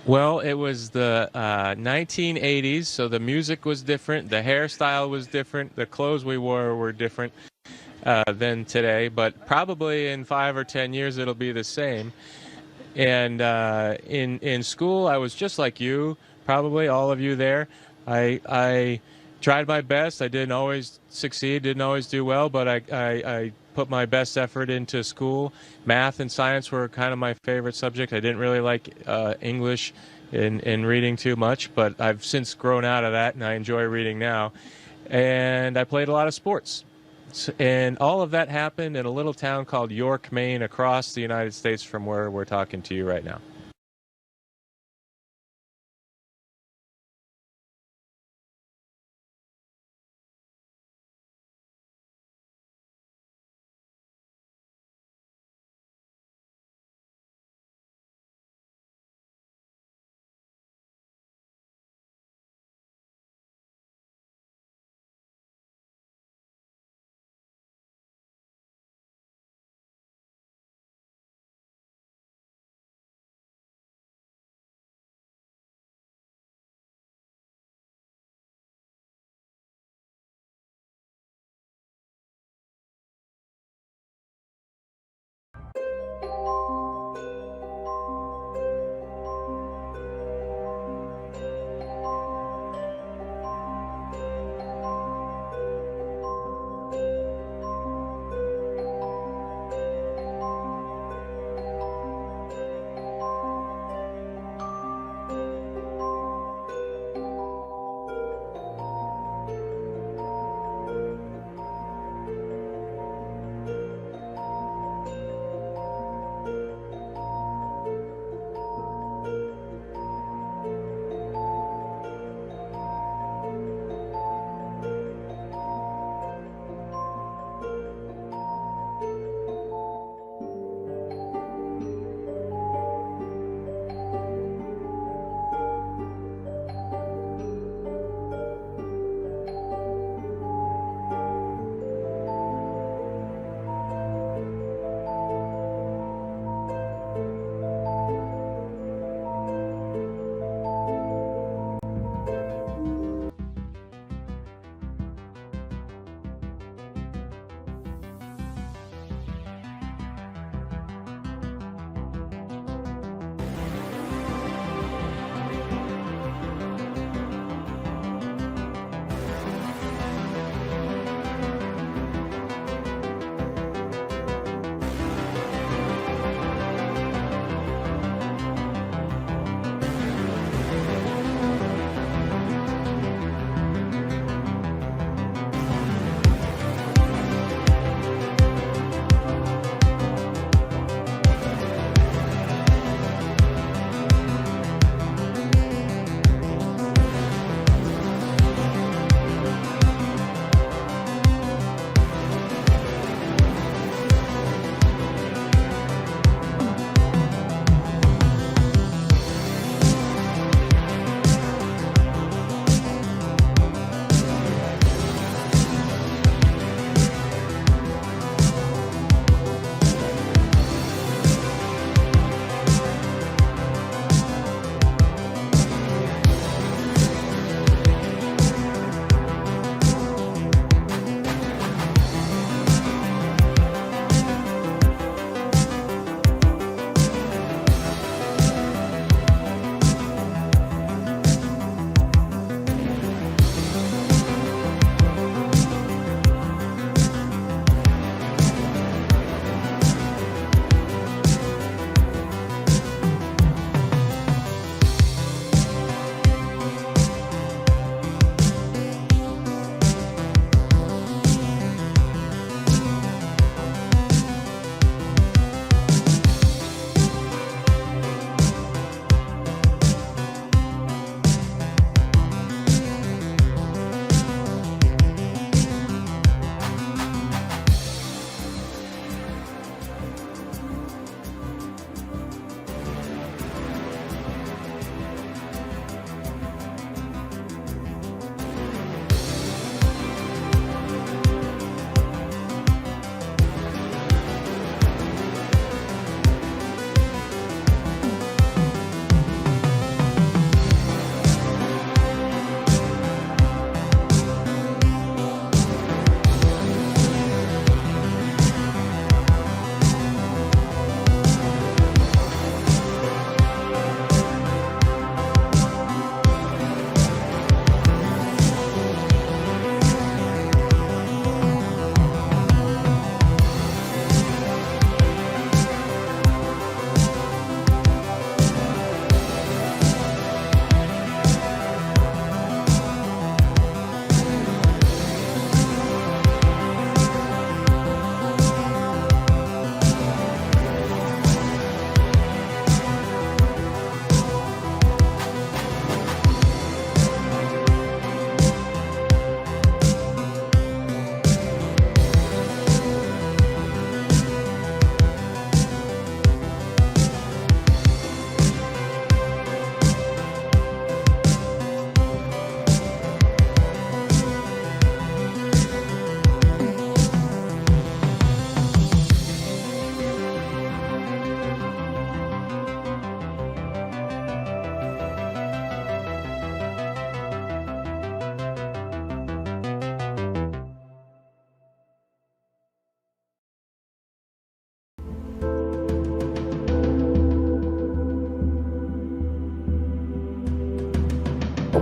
Well, it was the 1980s, so the music was different, the hairstyle was different, the clothes we wore were different than today, but probably in 5 or 10 years it'll be the same. And in school, I was just like you, probably all of you there. I tried my best. I didn't always succeed, didn't always do well, but I put my best effort into school. Math and science were kind of my favorite subject. I didn't really like English in reading too much, but I've since grown out of that, and I enjoy reading now. And I played a lot of sports. And all of that happened in a little town called York, Maine, across the United States from where we're talking to you right now.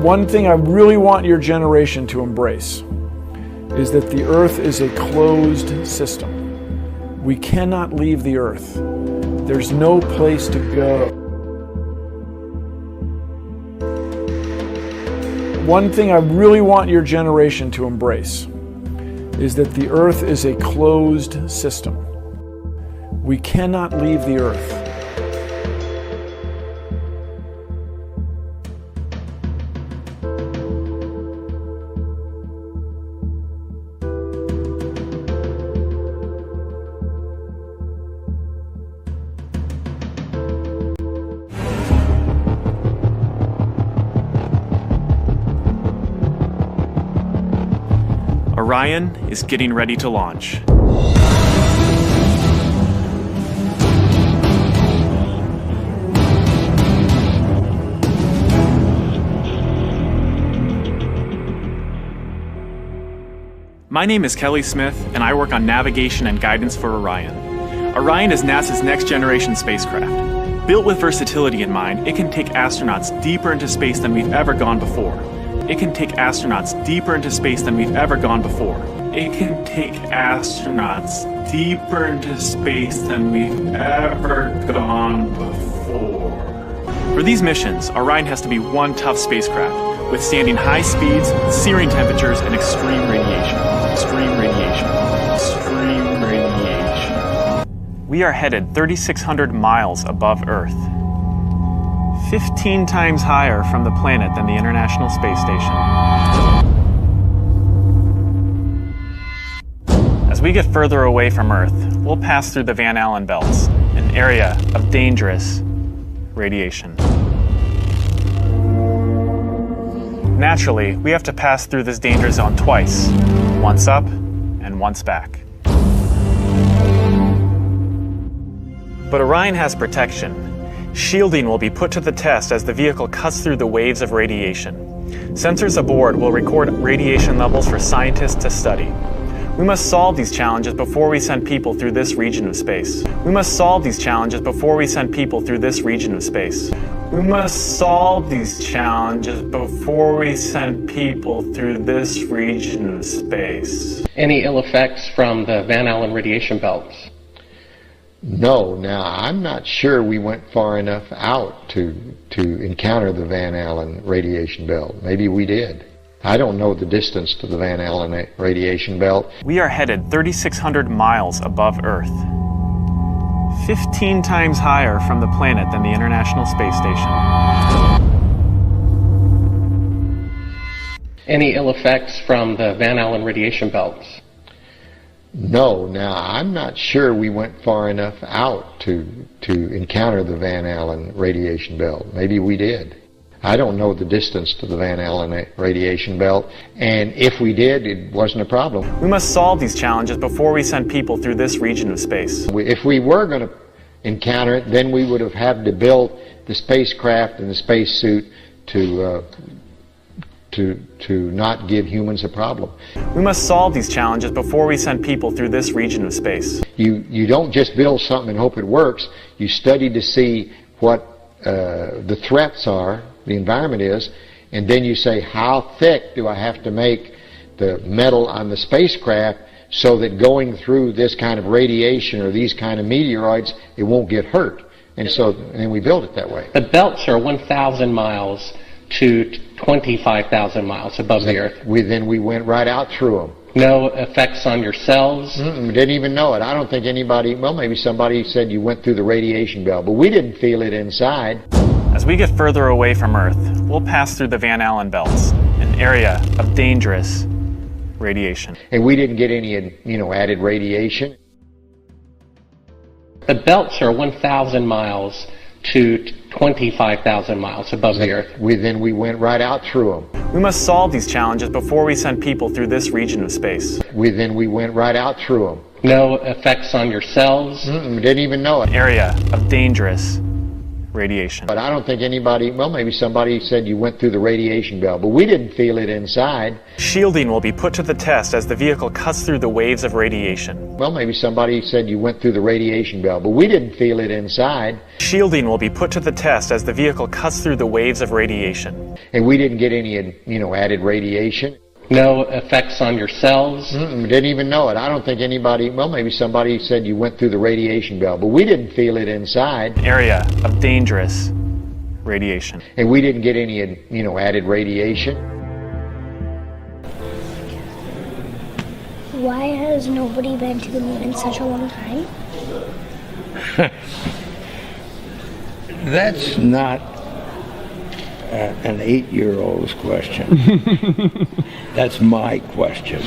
One thing I really want your generation to embrace is that the Earth is a closed system. We cannot leave the Earth. There's no place to go. One thing I really want your generation to embrace is that the Earth is a closed system. We cannot leave the Earth. Orion is getting ready to launch. My name is Kelly Smith, and I work on navigation and guidance for Orion. Orion is NASA's next-generation spacecraft. Built with versatility in mind, it can take astronauts deeper into space than we've ever gone before. It can take astronauts deeper into space than we've ever gone before. It can take astronauts deeper into space than we've ever gone before. For these missions, Orion has to be one tough spacecraft, withstanding high speeds, searing temperatures, and extreme radiation. Extreme radiation. Extreme radiation. We are headed 3,600 miles above Earth. 15 times higher from the planet than the International Space Station. As we get further away from Earth, we'll pass through the Van Allen belts, an area of dangerous radiation. Naturally, we have to pass through this danger zone twice, once up and once back. But Orion has protection. Shielding will be put to the test as the vehicle cuts through the waves of radiation. Sensors aboard will record radiation levels for scientists to study. We must solve these challenges before we send people through this region of space. We must solve these challenges before we send people through this region of space. We must solve these challenges before we send people through this region of space. Any ill effects from the Van Allen radiation belts? No. Now, I'm not sure we went far enough out to encounter the Van Allen radiation belt. Maybe we did. I don't know the distance to the Van Allen radiation belt. We are headed 3,600 miles above Earth. 15 times higher from the planet than the International Space Station. Any ill effects from the Van Allen radiation belts? No. Now, I'm not sure we went far enough out to encounter the Van Allen radiation belt. Maybe we did. I don't know the distance to the Van Allen radiation belt, and if we did, it wasn't a problem. We must solve these challenges before we send people through this region of space. If we were going to encounter it, then we would have had to build the spacecraft and the spacesuit to not give humans a problem. We must solve these challenges before we send people through this region of space. You don't just build something and hope it works. You study to see what the threats are, the environment is, and then you say, how thick do I have to make the metal on the spacecraft so that going through this kind of radiation or these kind of meteoroids, it won't get hurt. And then we build it that way. The belts are 1,000 miles to 25,000 miles above the Earth. Then we went right out through them. No effects on your cells? We didn't even know it. I don't think anybody, well, maybe somebody said you went through the radiation belt, but we didn't feel it inside. As we get further away from Earth, we'll pass through the Van Allen belts, an area of dangerous radiation. And we didn't get any, added radiation. The belts are 1,000 miles to 25,000 miles above the Earth. Then we went right out through them. We must solve these challenges before we send people through this region of space. Then we went right out through them. No effects on your cells? We didn't even know it. An area of dangerous radiation. But I don't think anybody, well, maybe somebody said you went through the radiation belt, but we didn't feel it inside. Shielding will be put to the test as the vehicle cuts through the waves of radiation. Well, maybe somebody said you went through the radiation belt, but we didn't feel it inside. Shielding will be put to the test as the vehicle cuts through the waves of radiation. And we didn't get any, added radiation. No effects on your cells? Didn't even know it. I don't think anybody, well, maybe somebody said you went through the radiation belt, but we didn't feel it inside. Area of dangerous radiation. And we didn't get any, added radiation. Why has nobody been to the moon in such a long time? That's not an 8-year-old's question. That's my question.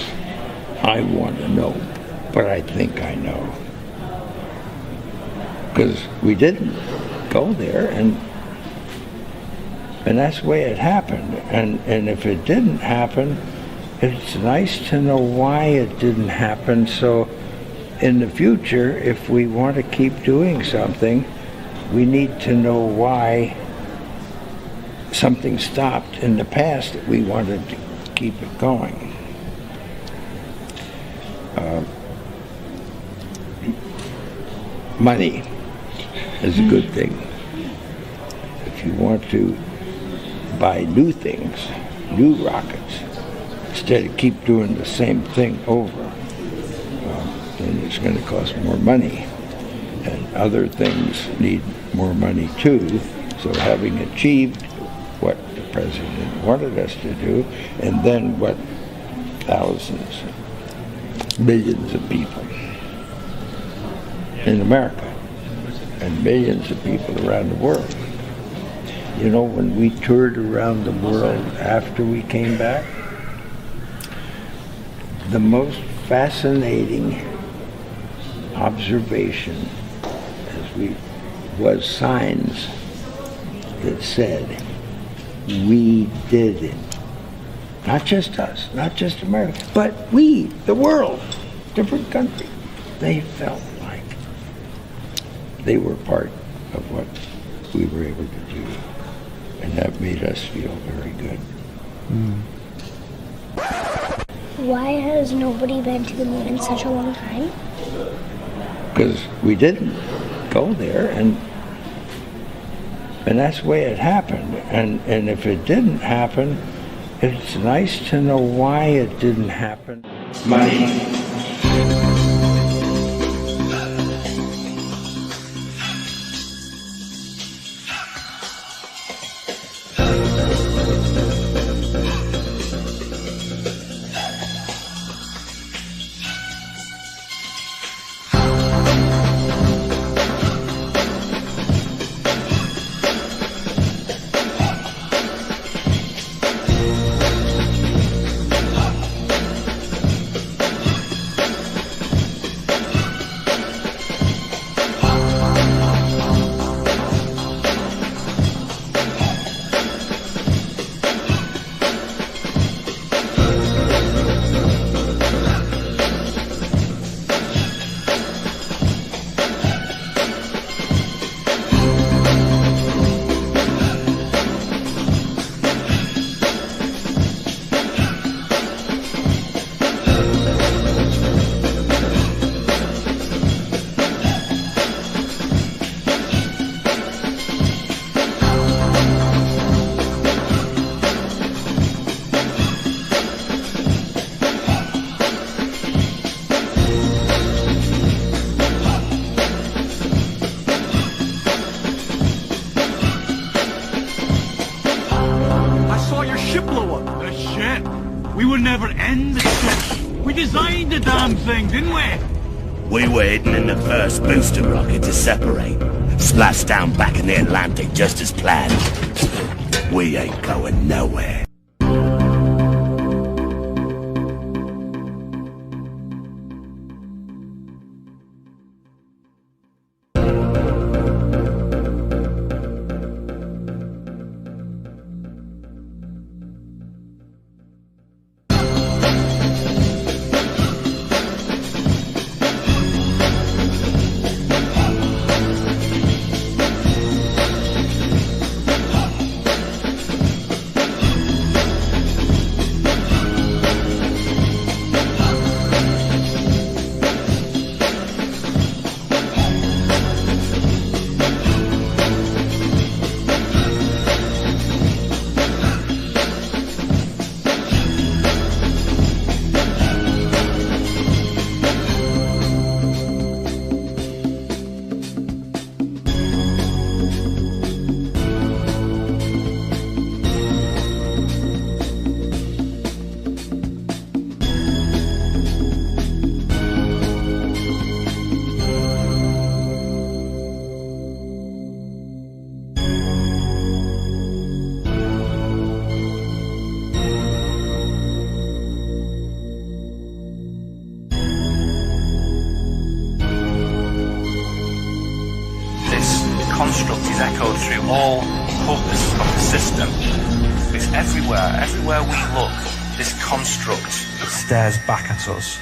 I want to know, but I think I know. Because we didn't go there, and that's the way it happened. And if it didn't happen, it's nice to know why it didn't happen, so in the future, if we want to keep doing something, we need to know why something stopped in the past that we wanted to keep it going. Money is a good thing. If you want to buy new things, new rockets, instead of keep doing the same thing over, then it's going to cost more money. And other things need more money too. So having achieved what the president wanted us to do, and then what thousands, millions of people in America, and millions of people around the world. You know, when we toured around the world after we came back, the most fascinating observation was signs that said, we did it. Not just us, not just America, but we, the world, different countries. They felt like they were part of what we were able to do. And that made us feel very good. Why has nobody been to the moon in such a long time? Because we didn't go there, and that's the way it happened. And if it didn't happen, it's nice to know why it didn't happen. Money. We were hidden in the first booster rocket to separate. Splashed down back in the Atlantic just as planned. We ain't going nowhere. construct is echoed through all hubs of the system. It's everywhere. Everywhere we look, this construct stares back at us.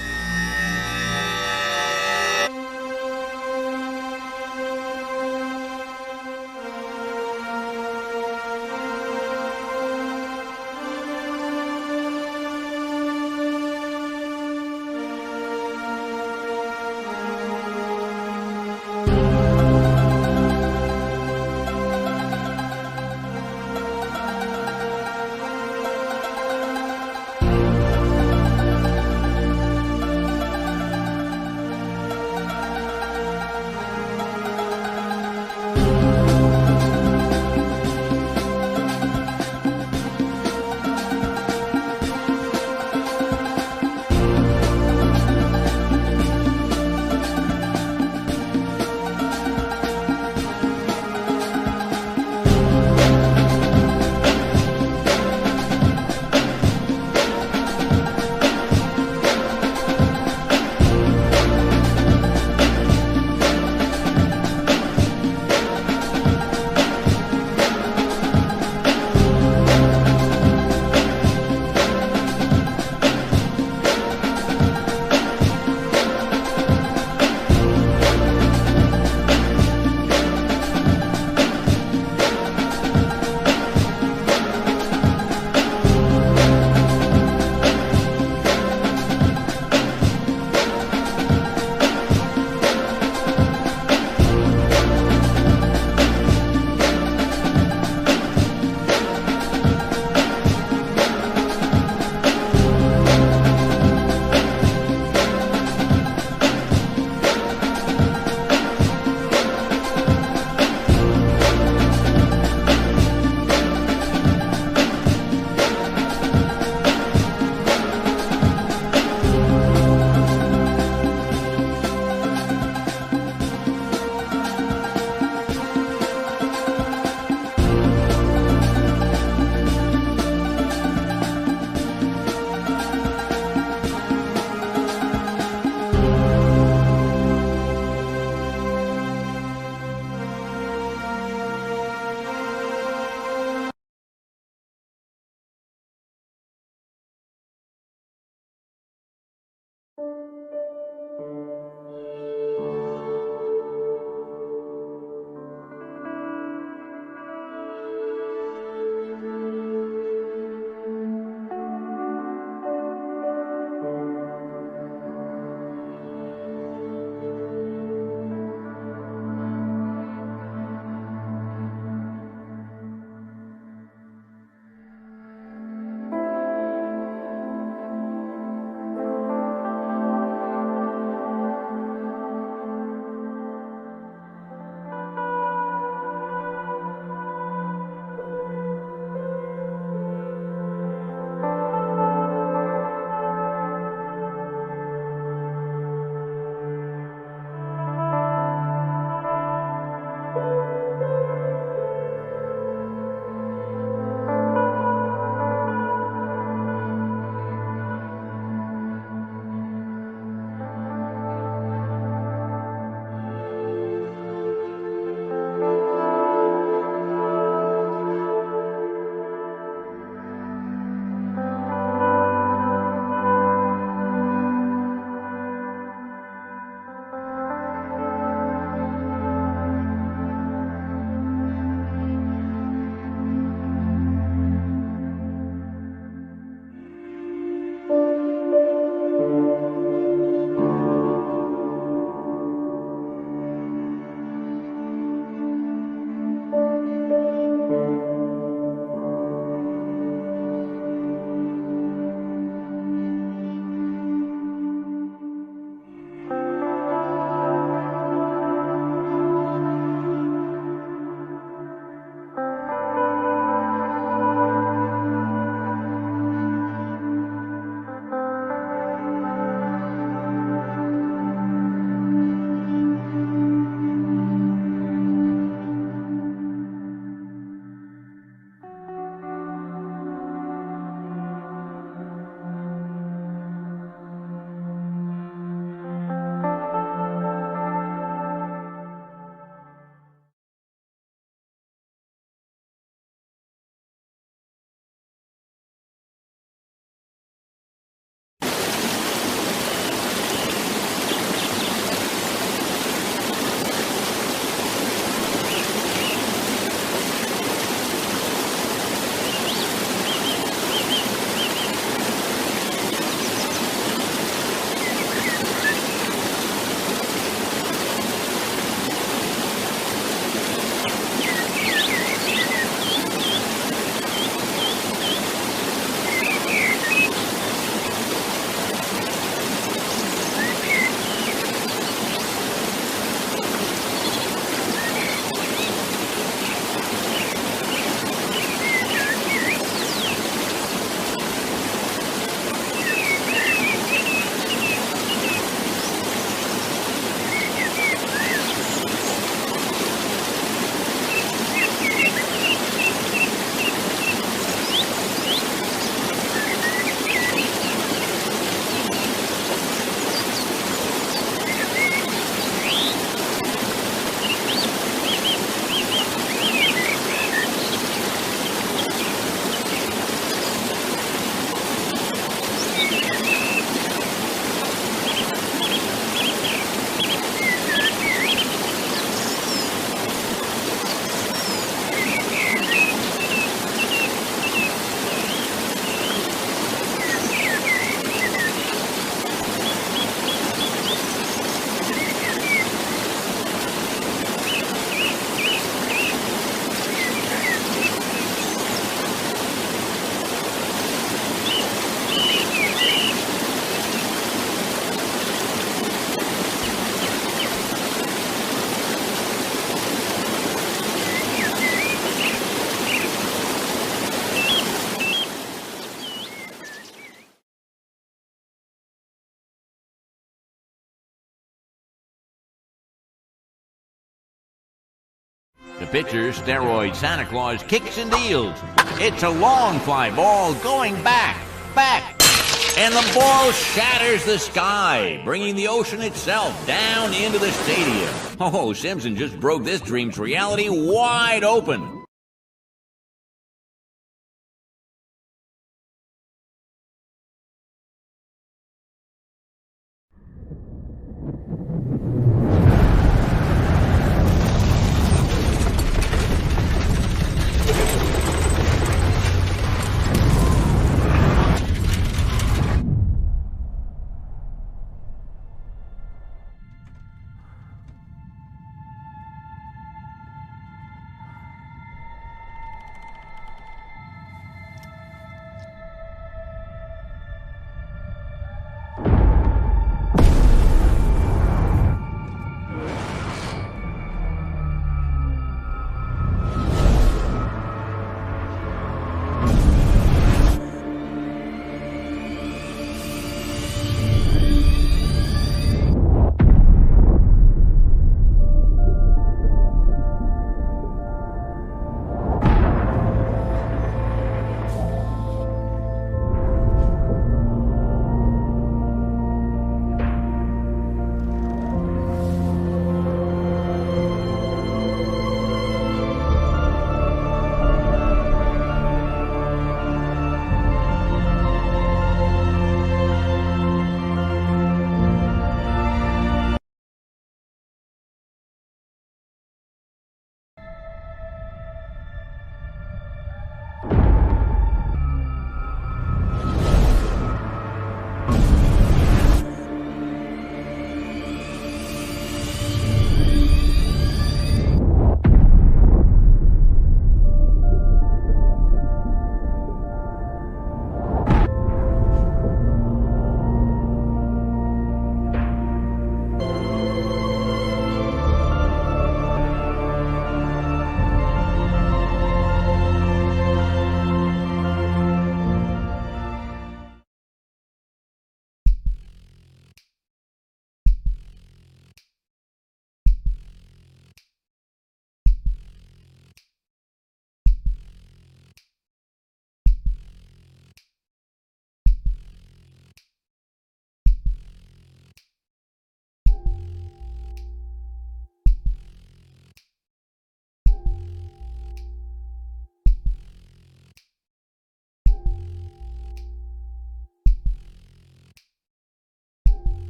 pitcher, steroid Santa Claus, kicks and deals. It's a long fly ball going back, and the ball shatters the sky, bringing the ocean itself down into the stadium. Oh, Simpson just broke this dream's reality wide open.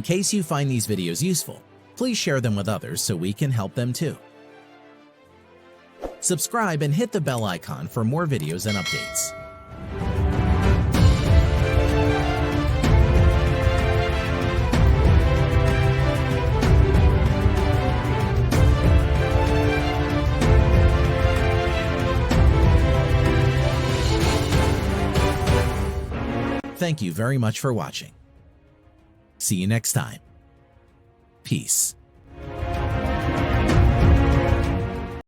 case you find these videos useful, please share them with others so we can help them too. Subscribe and hit the bell icon for more videos and updates. Thank you very much for watching. See you next time. Peace.